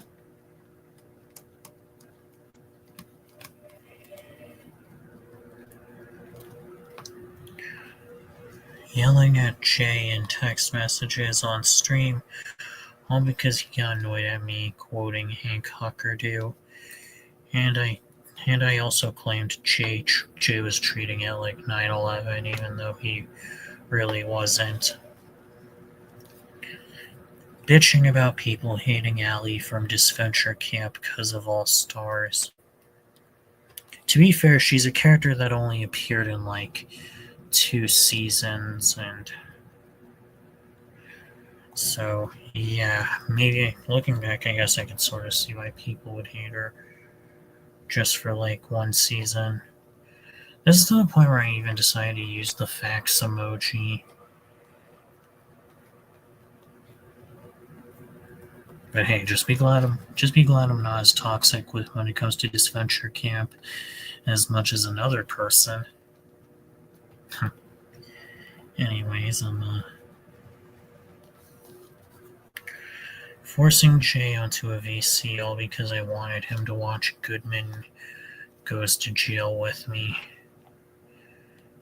Yelling at Jay in text messages on stream, all because he got annoyed at me quoting Hank Huckerdoo. And I also claimed Jay was treating it like 9/11, even though he really wasn't. Bitching about people hating Allie from Disventure Camp because of All Stars. To be fair, she's a character that only appeared in like 2 seasons, and so yeah, maybe looking back, I guess I can sort of see why people would hate her. just for like one season. This is to the point where I even decided to use the fax emoji. But hey, just be glad I'm not as toxic when it comes to this venture camp as much as another person. Anyways, I'm forcing Jay onto a VC all because I wanted him to watch Goodman Goes to Jail with me.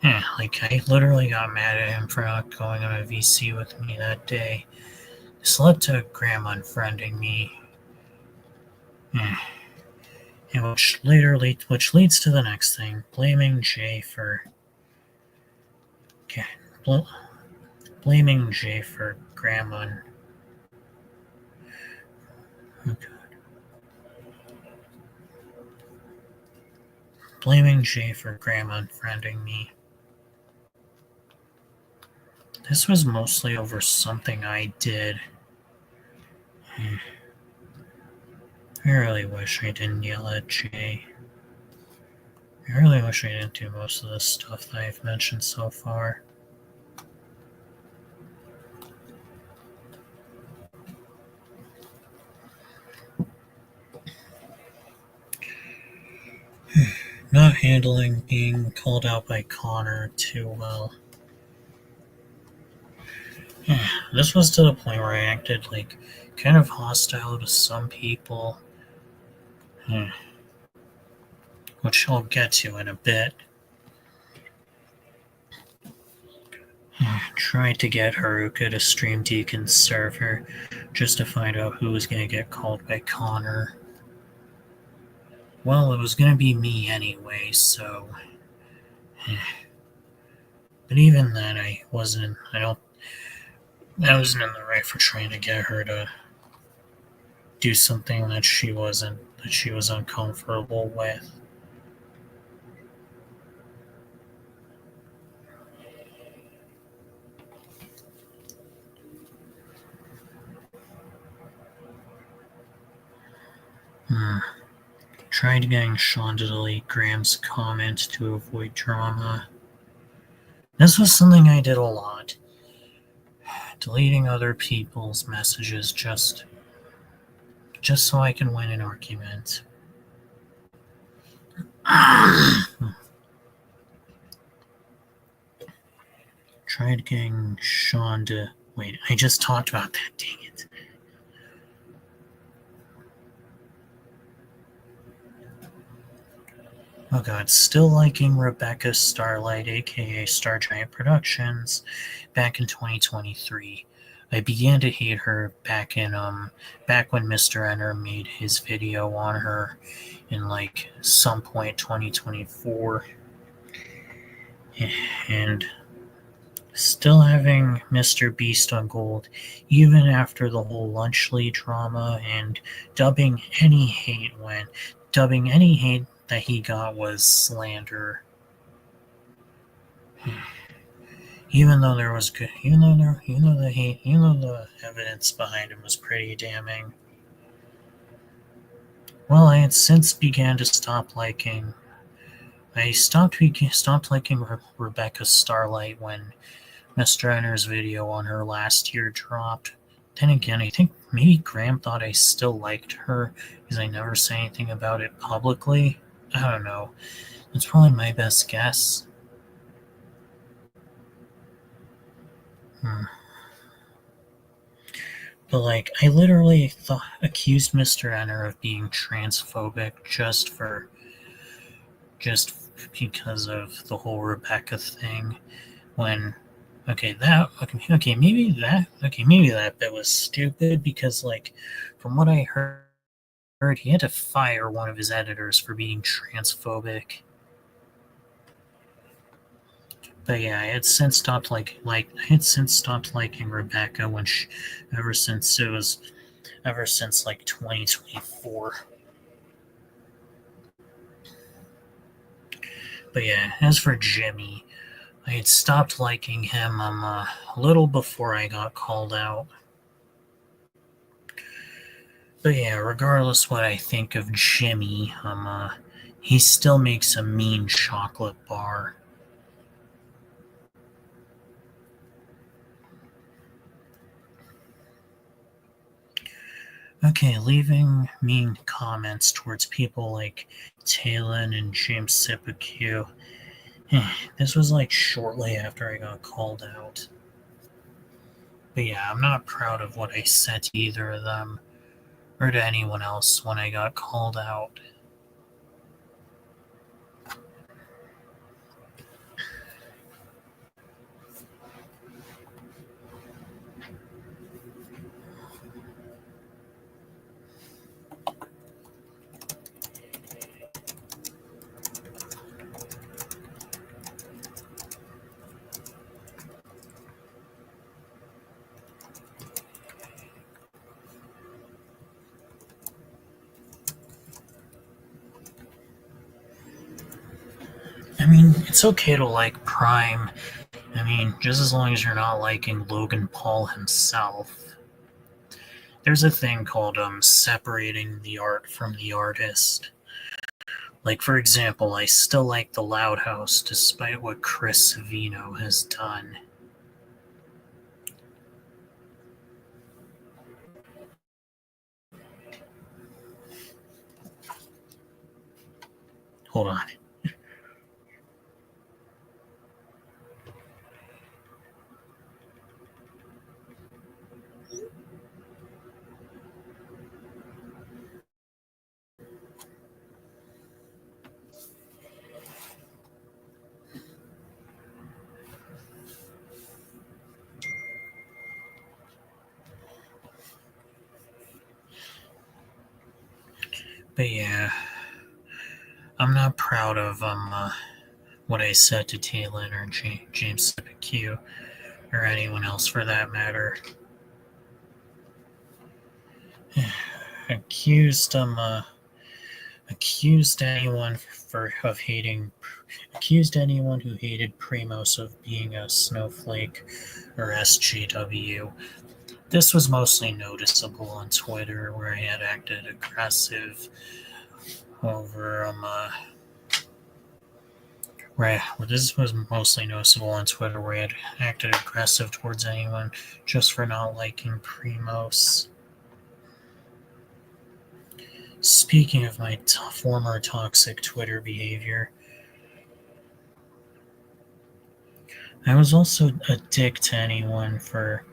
Yeah, like I literally got mad at him for not going on a VC with me that day. This led to Graham unfriending me. And which leads to the next thing, blaming Jay for Graham on. Oh God. Blaming Jay for Graham unfriending me. This was mostly over something I did. I really wish I didn't yell at Jay. I really wish I didn't do most of the stuff that I've mentioned so far. Not handling being called out by Connor too well. This was to the point where I acted like kind of hostile to some people. Which I'll get to in a bit. Tried to get Haruka to stream Deacon's server just to find out who was going to get called by Connor. Well, it was going to be me anyway, so. But even then, I wasn't in the right for trying to get her to do something that she was uncomfortable with. Tried getting Sean to delete Graham's comments to avoid drama. This was something I did a lot. Deleting other people's messages just so I can win an argument. Tried getting Sean to... Wait, I just talked about that, dang it. Oh God, still liking Rebecca Starlight, aka Star Giant Productions, back in 2023. I began to hate her back when Mr. Enter made his video on her in like some point 2024. And still having Mr. Beast on Gold, even after the whole Lunchley drama, and dubbing any hate that he got was slander. Even though there was good, even though the evidence behind him was pretty damning. Well, I had since began to stop liking. I stopped liking Rebecca Starlight when Mr. Enter's video on her last year dropped. Then again, I think maybe Graham thought I still liked her because I never said anything about it publicly. I don't know. That's probably my best guess. But like, I literally accused Mr. Enter of being transphobic just because of the whole Rebecca thing. When maybe that bit was stupid because like from what I heard he had to fire one of his editors for being transphobic. But yeah, I had since stopped liking Rebecca ever since like 2024. But yeah, as for Jimmy, I had stopped liking him a little before I got called out. But yeah, regardless what I think of Jimmy, He still makes a mean chocolate bar. Okay, leaving mean comments towards people like Talon and James Sipicu. This was like shortly after I got called out. But yeah, I'm not proud of what I said to either of them or to anyone else when I got called out. I mean, it's okay to like Prime. I mean, just as long as you're not liking Logan Paul himself. There's a thing called separating the art from the artist. Like, for example, I still like The Loud House despite what Chris Savino has done. Hold on. But yeah, I'm not proud of what I said to Talon or James Sipicu or anyone else for that matter. accused accused anyone accused anyone who hated Primos of being a snowflake or SJW. This was mostly noticeable on Twitter, where I had acted aggressive over this was mostly noticeable on Twitter, where I had acted aggressive towards anyone just for not liking Primos. Speaking of my former toxic Twitter behavior, I was also a dick to anyone for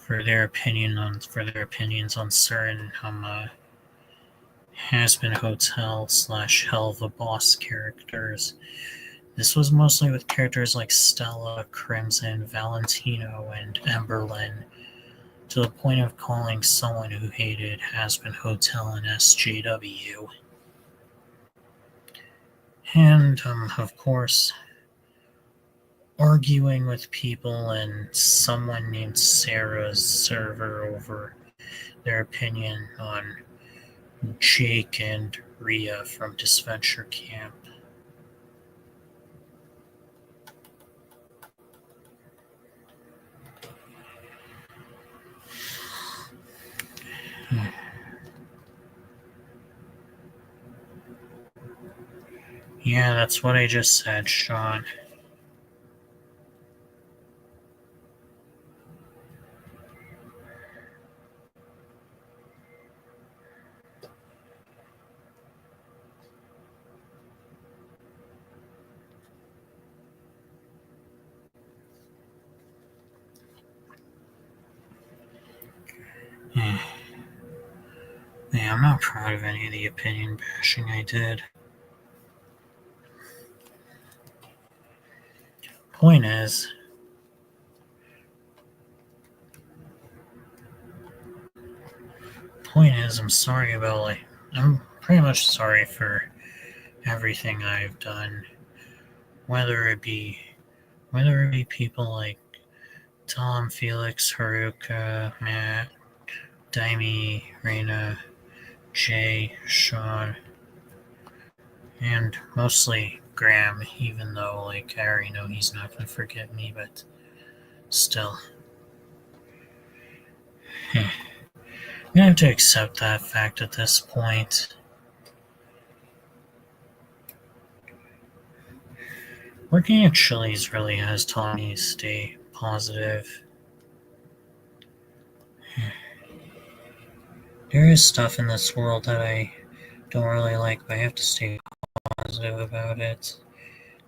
their opinions on certain Has-Been Hotel / Helva Boss characters. This was mostly with characters like Stella, Crimson, Valentino, and Emberlyn, to the point of calling someone who hated Has-Been Hotel an SJW. And, of course, arguing with people and someone named Sarah's server over their opinion on Jake and Rhea from Disventure Camp. Yeah, that's what I just said, Sean. Yeah, I'm not proud of any of the opinion bashing I did. Point is, I'm sorry about, I'm pretty much sorry for everything I've done. Whether it be people like Tom, Felix, Haruka, Matt, Daimi, Reina, Jay, Sean, and mostly Graham, even though, I already know he's not going to forget me, but still. I'm going to have to accept that fact at this point. Working at Chili's really has taught me to stay positive. There is stuff in this world that I don't really like, but I have to stay positive about it.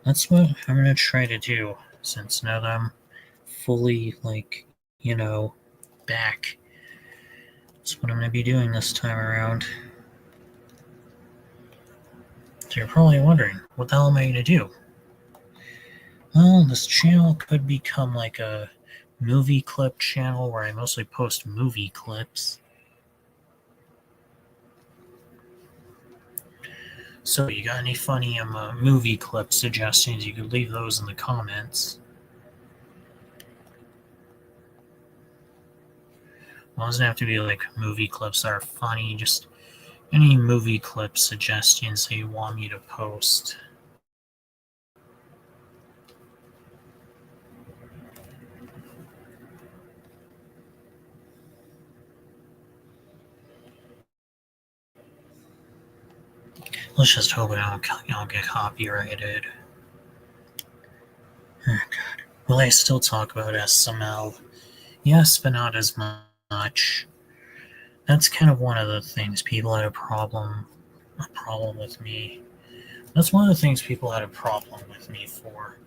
That's what I'm gonna try to do, since now that I'm fully, back. That's what I'm gonna be doing this time around. So you're probably wondering, what the hell am I gonna do? Well, this channel could become like a movie clip channel where I mostly post movie clips. So, you got any funny movie clip suggestions? You could leave those in the comments. Well, it doesn't have to be like movie clips that are funny, just any movie clip suggestions that you want me to post. Let's just hope I don't get copyrighted. Oh, God. Will I still talk about SML? Yes, but not as much. That's kind of one of the things people had a problem with me. That's one of the things people had a problem with me for.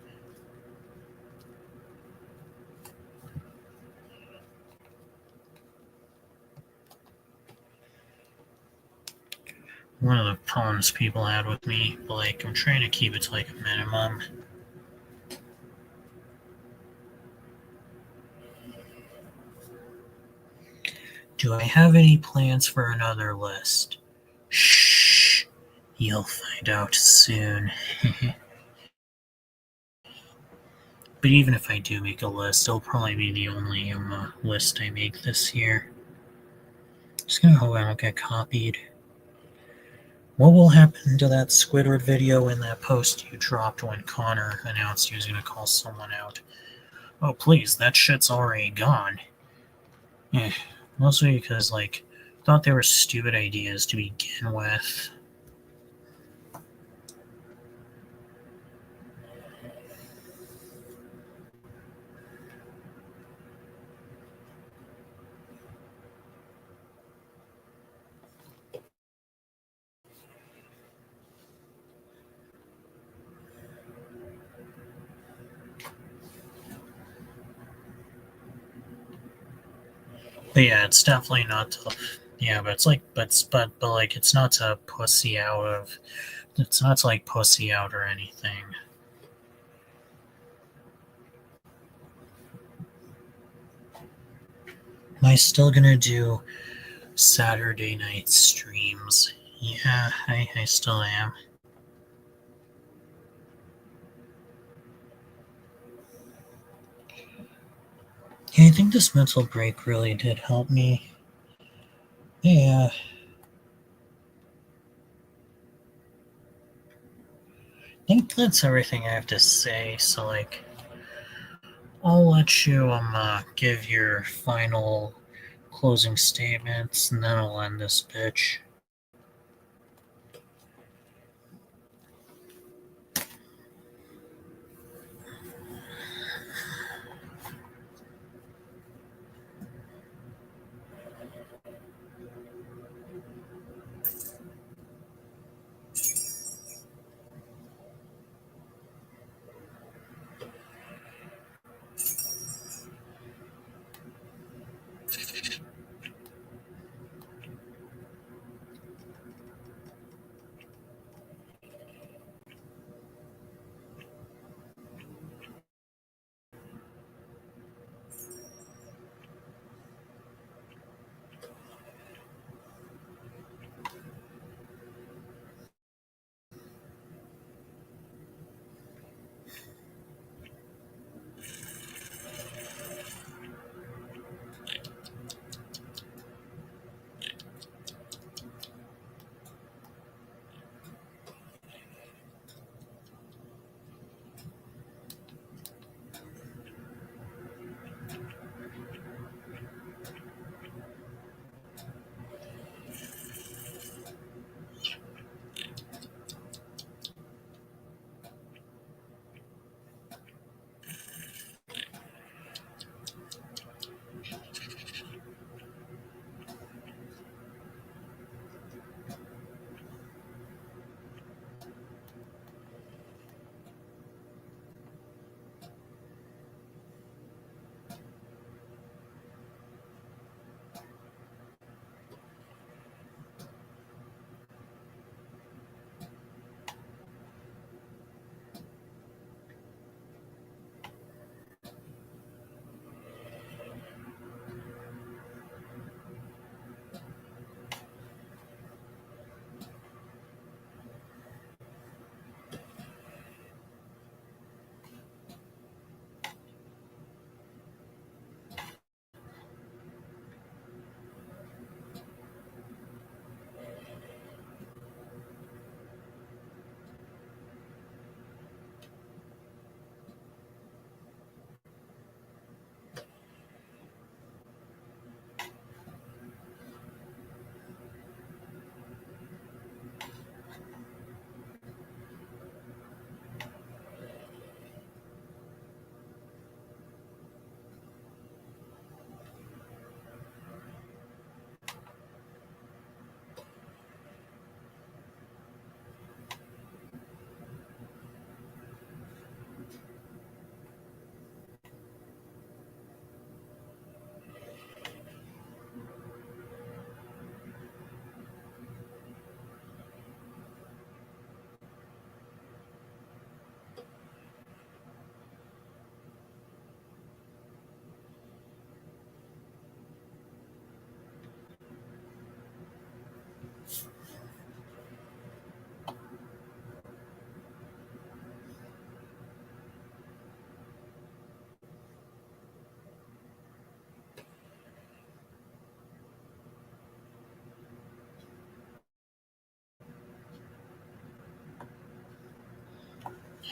One of the problems people had with me, but I'm trying to keep it to a minimum. Do I have any plans for another list? Shh, you'll find out soon. But even if I do make a list, it'll probably be the only list I make this year. Just gonna hope I don't get copied. What will happen to that Squidward video in that post you dropped when Connor announced he was gonna call someone out? Oh please, that shit's already gone. Eh, mostly because, thought they were stupid ideas to begin with. But yeah, it's definitely not to, yeah, but it's it's not to pussy out of, it's not to pussy out or anything. Am I still gonna do Saturday night streams? Yeah, I still am. Yeah, I think this mental break really did help me. Yeah. I think that's everything I have to say, so I'll let you give your final closing statements and then I'll end this bitch.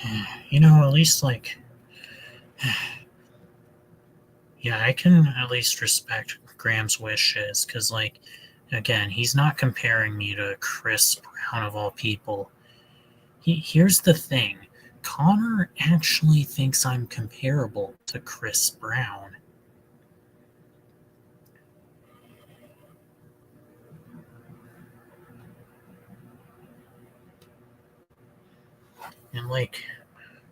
At least, like, yeah, I can at least respect Graham's wishes, because, like, again, he's not comparing me to Chris Brown of all people. Here's the thing. Connor actually thinks I'm comparable to Chris Brown. And, like,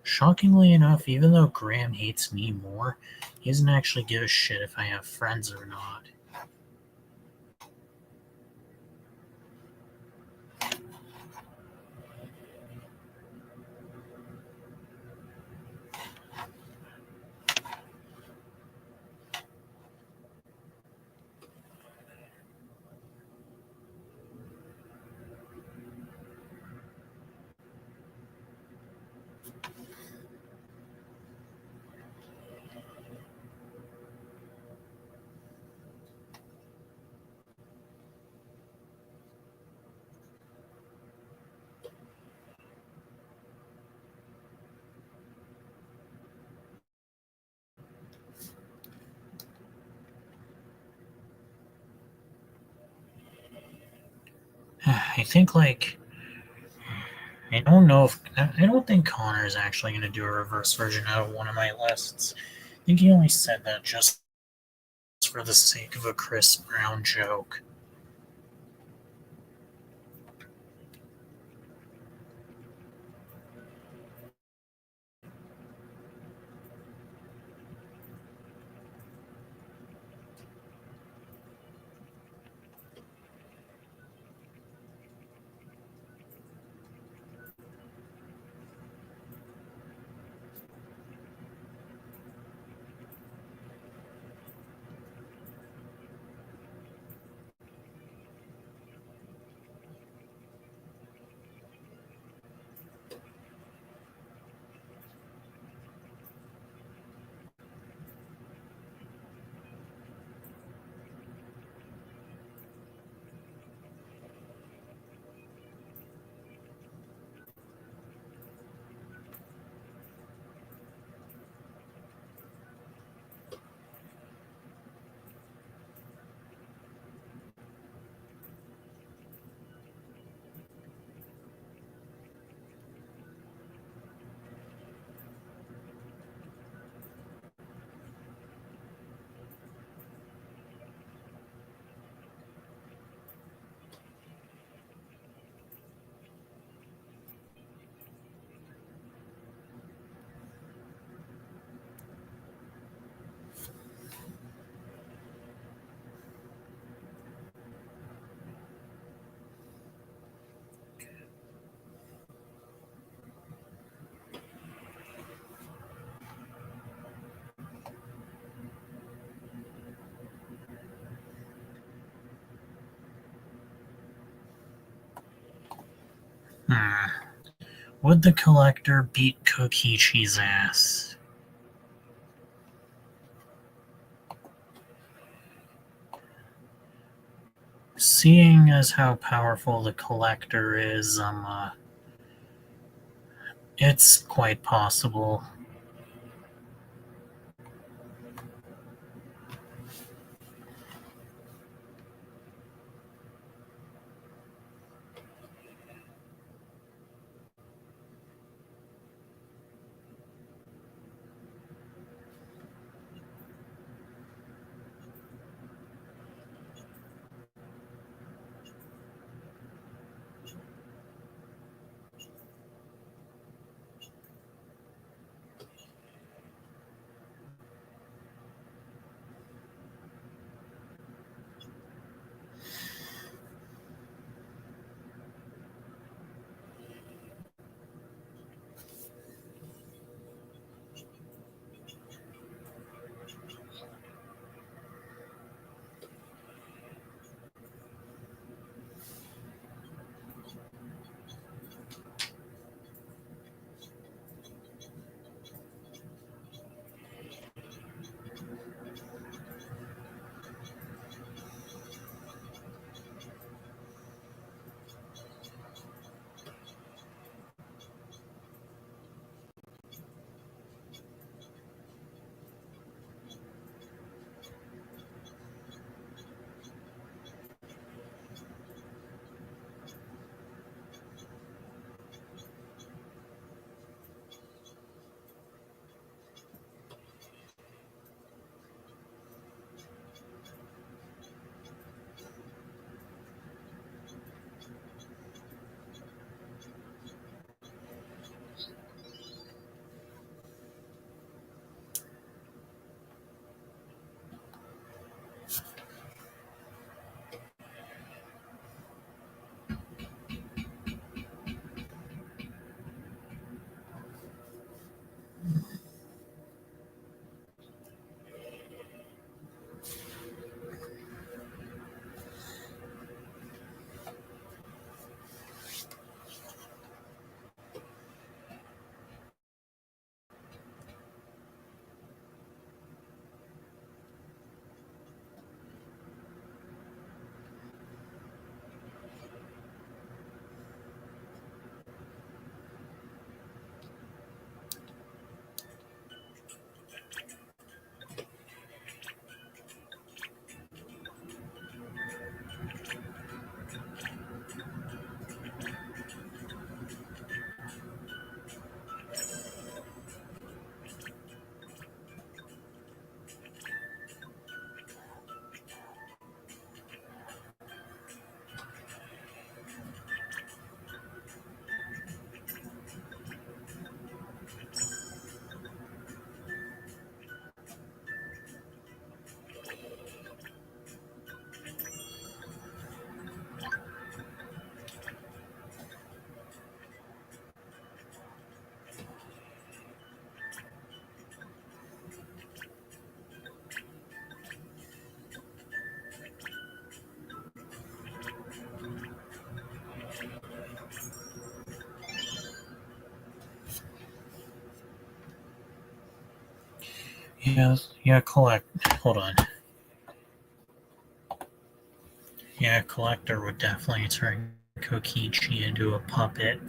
shockingly enough, even though Graham hates me more, he doesn't actually give a shit if I have friends or not. I think, like, I don't think Connor is actually going to do a reverse version out of one of my lists. I think he only said that just for the sake of a Chris Brown joke. Hmm. Would the Collector beat Kokichi's ass? Seeing as how powerful the Collector is, it's quite possible. Yeah, collect. Hold on. Yeah, Collector would definitely turn Kokichi into a puppet.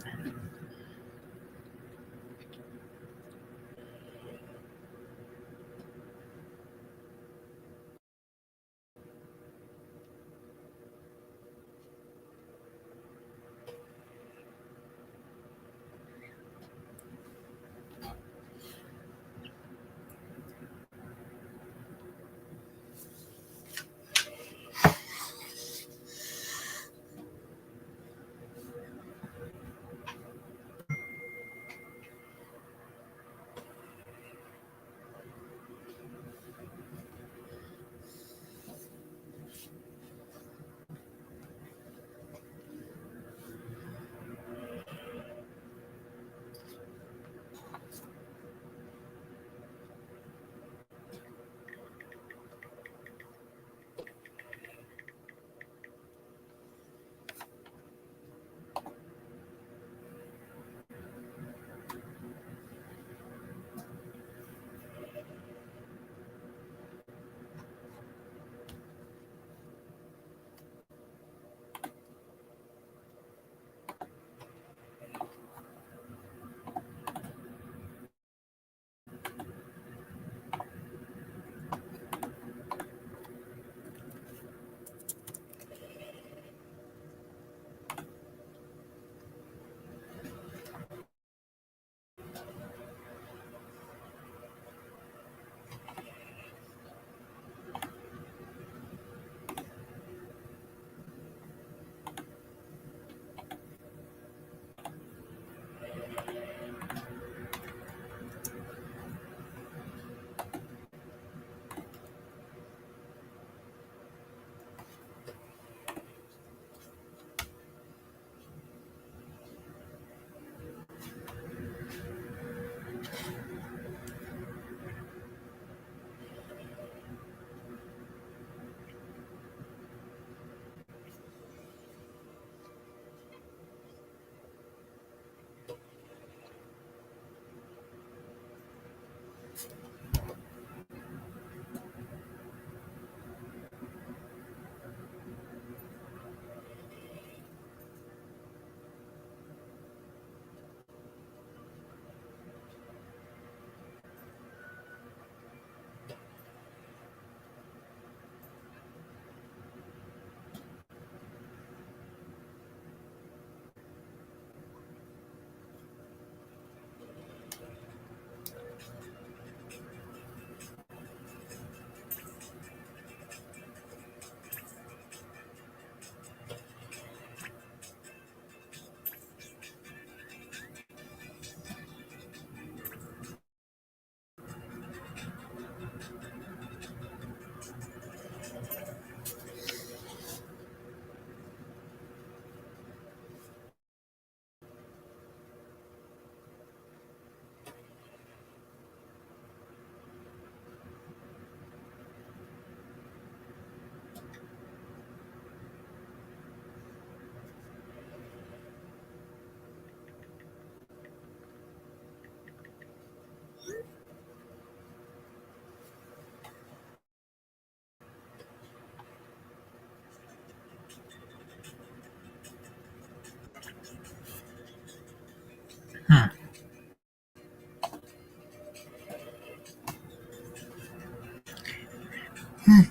Hmm.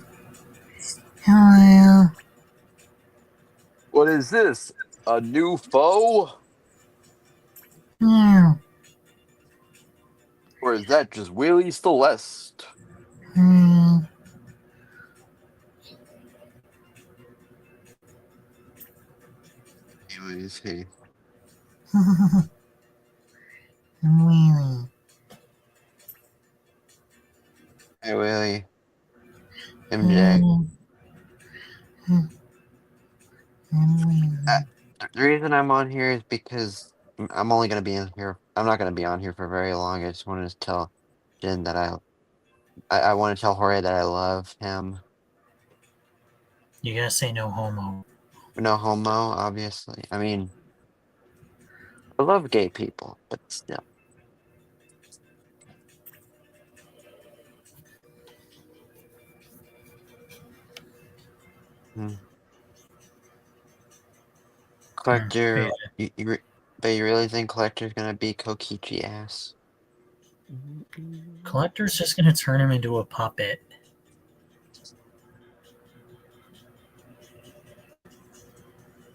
Hello. What is this? A new foe? Yeah. Or is that just Willie Celeste? Hmm. Anyways, hey. Really. Hey, Willie. MJ. Hmm. Uh, Really. the reason I'm on here is because I'm only going to be in here. I'm not going to be on here for very long. I just wanted to tell Jen that I want to tell Jorge that I love him. You gotta say no homo. No homo, obviously. I mean, I love gay people, but still. Hmm. But Collector, yeah, but you really think Collector's gonna beat Kokichi ass? Collector's just gonna turn him into a puppet.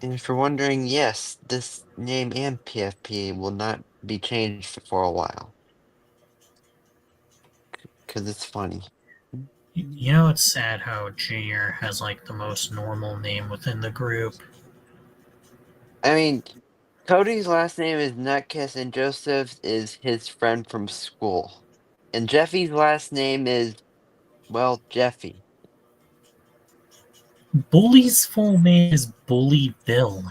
And if you're wondering, yes, this name and PFP will not be changed for a while. Because it's funny. You know, it's sad how Junior has like the most normal name within the group. I mean, Cody's last name is Nutkiss and Joseph's is his friend from school. And Jeffy's last name is, well, Jeffy. Bully's full name is Bully Bill.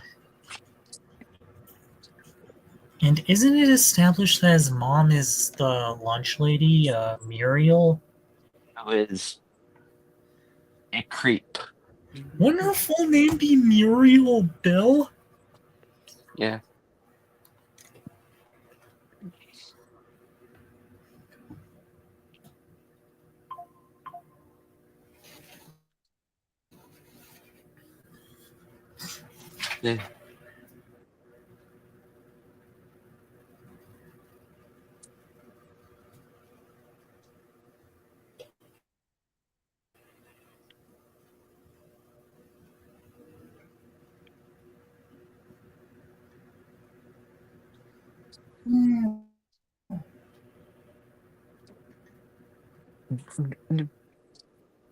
And isn't it established that his mom is the lunch lady, Muriel? Who is a creep. Wouldn't her full name be Muriel Bill? Yeah. Yeah.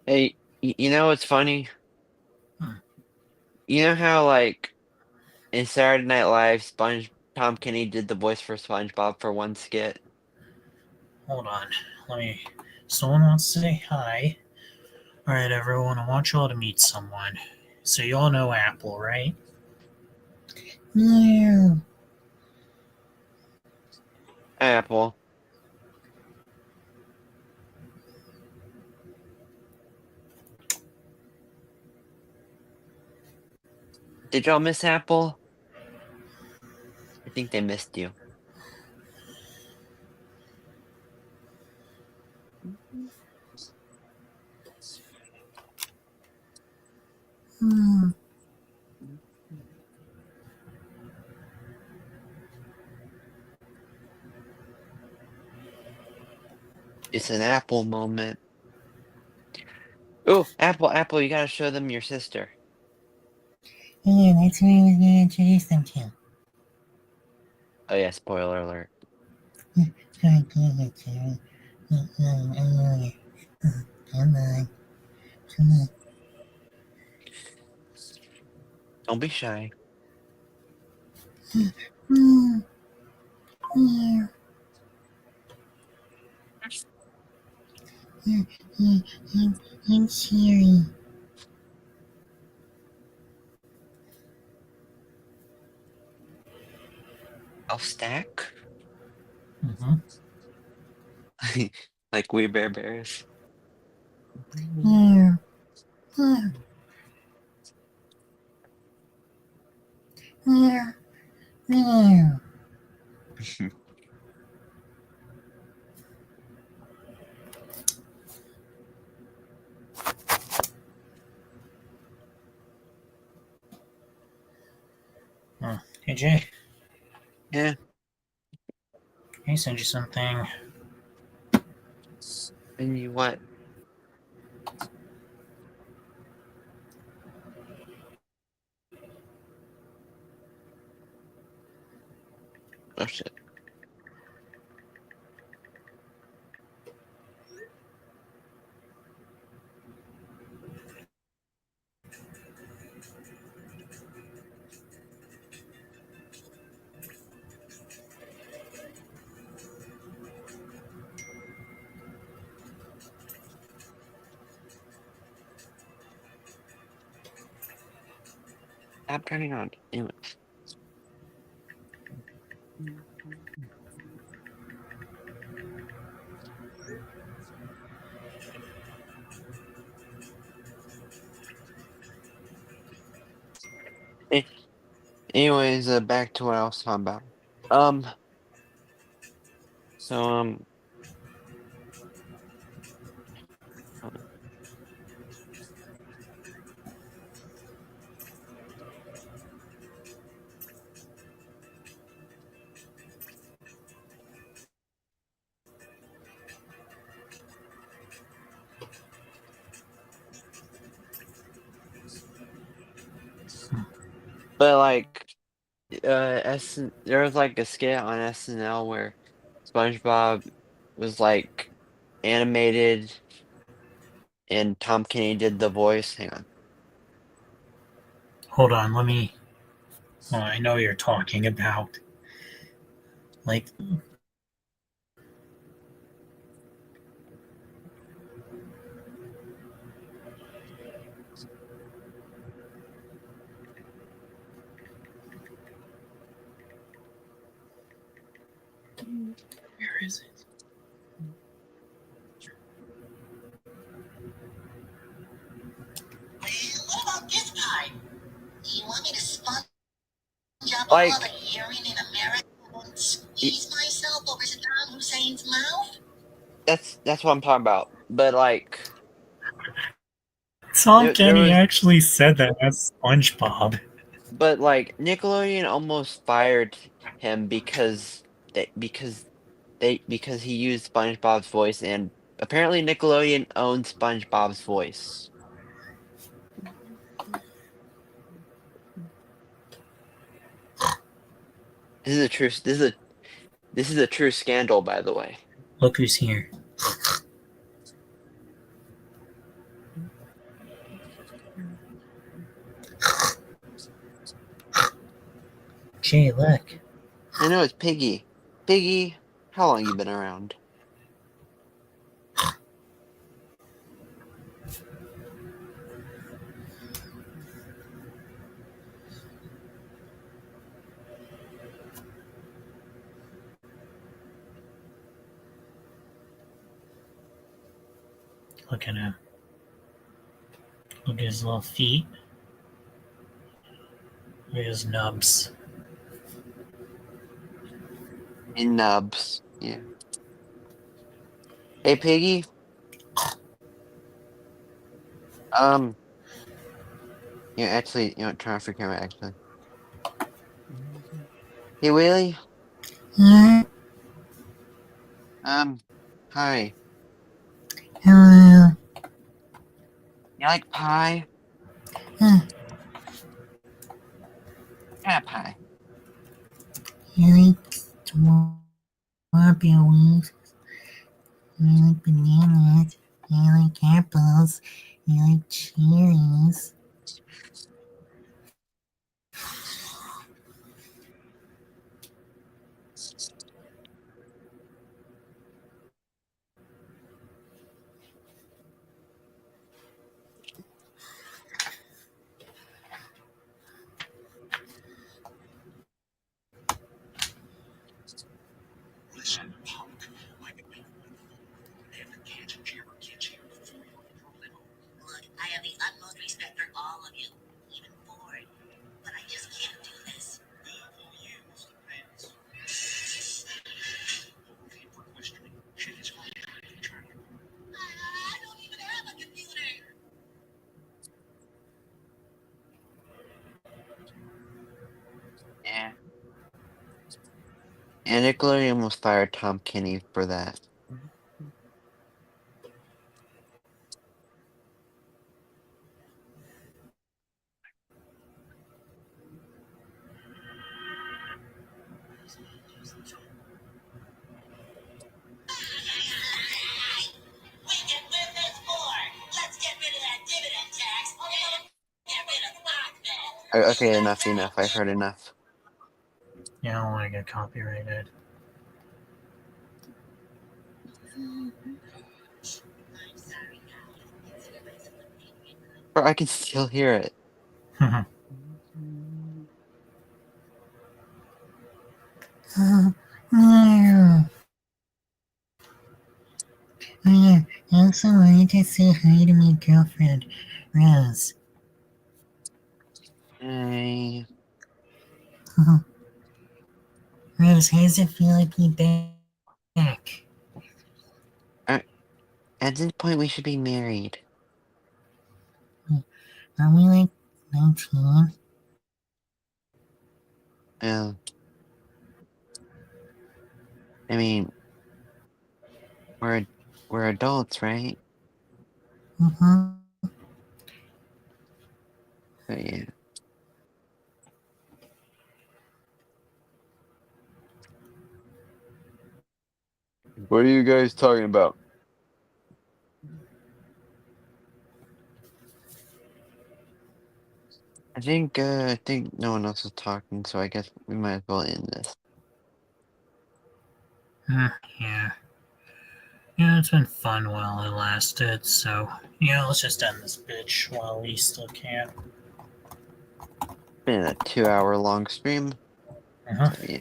Hey, you know what's funny? Hmm. You know how, like, in Saturday Night Live, Tom Kenny did the voice for SpongeBob for one skit? Hold on. Let me. Someone wants to say hi. Alright, everyone, I want y'all to meet someone. So, y'all know Apple, right? Yeah. Apple. Did y'all miss Apple? I think they missed you. Hmm. It's an Apple moment. Oh, Apple, you gotta show them your sister. Yeah, that's who I was going to introduce them to. Oh yeah, spoiler alert. Sorry, Jerry. Come on. Come on. Don't be shy. Hmm. Yeah. Yeah. Yeah. I'm Siri. I'll stack? Mm-hmm. Like we bears. Yeah. Yeah. Yeah. Yeah. Oh. Hey, Jay. Yeah. Can I send you something? And you what? Oh shit. Stop turning on. Anyway. Eh, Anyways, back to what I was talking about. Um, so But like, there was like a skit on SNL where SpongeBob was like animated, and Tom Kenny did the voice. Hang on. Hold on, let me. Oh, I know you're talking about. Like, where is it? What about this part? Do you want me to sponge up Like, all the urine in America and squeeze myself over Saddam Hussein's mouth? that's what I'm talking about. But like, Tom there Kenny was, actually said that as SpongeBob. but like Nickelodeon almost fired him because he used SpongeBob's voice, and apparently Nickelodeon owns SpongeBob's voice. This is a true scandal, by the way. Look who's here. Jay, look. I know it's Piggy. Piggy, how long you been around? Look at him. Look at his little feet. Look at his nubs. In Nubs, yeah. Hey, Piggy. Yeah, actually, turn off your camera. Actually, hey, Willie. Yeah. Hi. Hello. You like pie? Huh. What kind of pie? You like strawberries. You like bananas. You like apples. You like cherries. Listen, punk. I've been and the cancer jammer kids here before you were little. Look, I have the utmost respect for all of you, even Ford. But I just can't do this. Good for you, Mr. Vance. Okay, for questioning. Shit is going to be trying to. I don't even have a computer. Yeah. And Nickelodeon almost fired Tom Kenny for that. We can live this for. Let's get rid of that dividend tax and get rid of Ahmed. Okay, enough. I've heard enough. Yeah, I don't want to get copyrighted. I'm sorry, guys. Consider myself a patriot. But I can still hear it. I also wanted to say hi to my girlfriend, Rose. Hey. Rose, how does it feel to be back? At this point, we should be married. Are we like 19? Yeah. I mean, we're adults, right? Mm-hmm. But yeah. What are you guys talking about? I think no one else is talking, so I guess we might as well end this. Yeah. Yeah, it's been fun while it lasted, so yeah, let's just end this bitch while we still can. Been a 2-hour long stream. Uh-huh. So, yeah.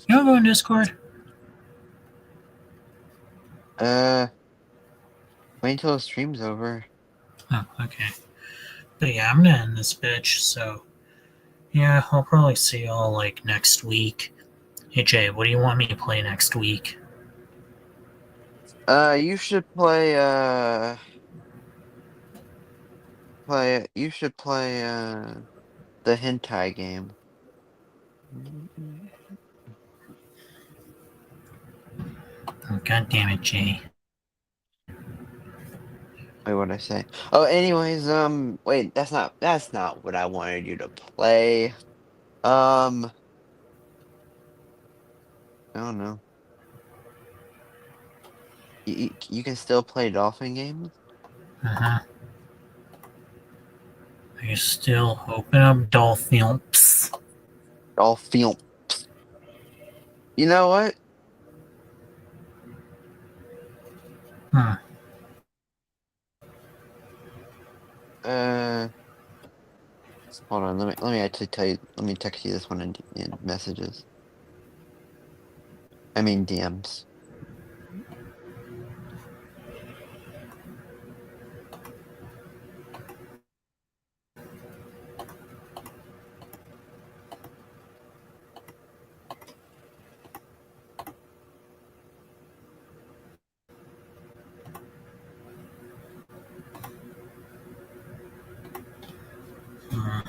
You wanna go in Discord? Wait until the stream's over. Oh, okay. But yeah, I'm gonna end this bitch, so yeah, I'll probably see y'all like next week. Hey Jay, what do you want me to play next week? You should play, you should play, the hentai game. Oh, God damn it, Jay. Wait, what'd I say? Oh, anyways, wait, that's not what I wanted you to play. I don't know. You can still play dolphin games? Uh-huh. I can still open up Dolphins. Dolphin. You know what? Hmm. Hold on, let me actually tell you, let me text you this one in messages. I mean DMs. Hmm.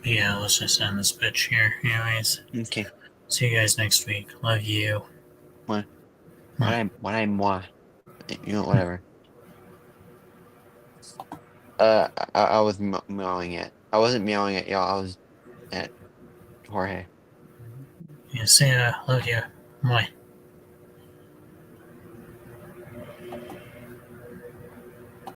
Yeah, let's just end this bitch here. Anyways, Okay. see you guys next week. Love you. What moi. You know, whatever. I was meowing at. I wasn't meowing at y'all. I was at Jorge. Yeah, see ya. Love you. Bye.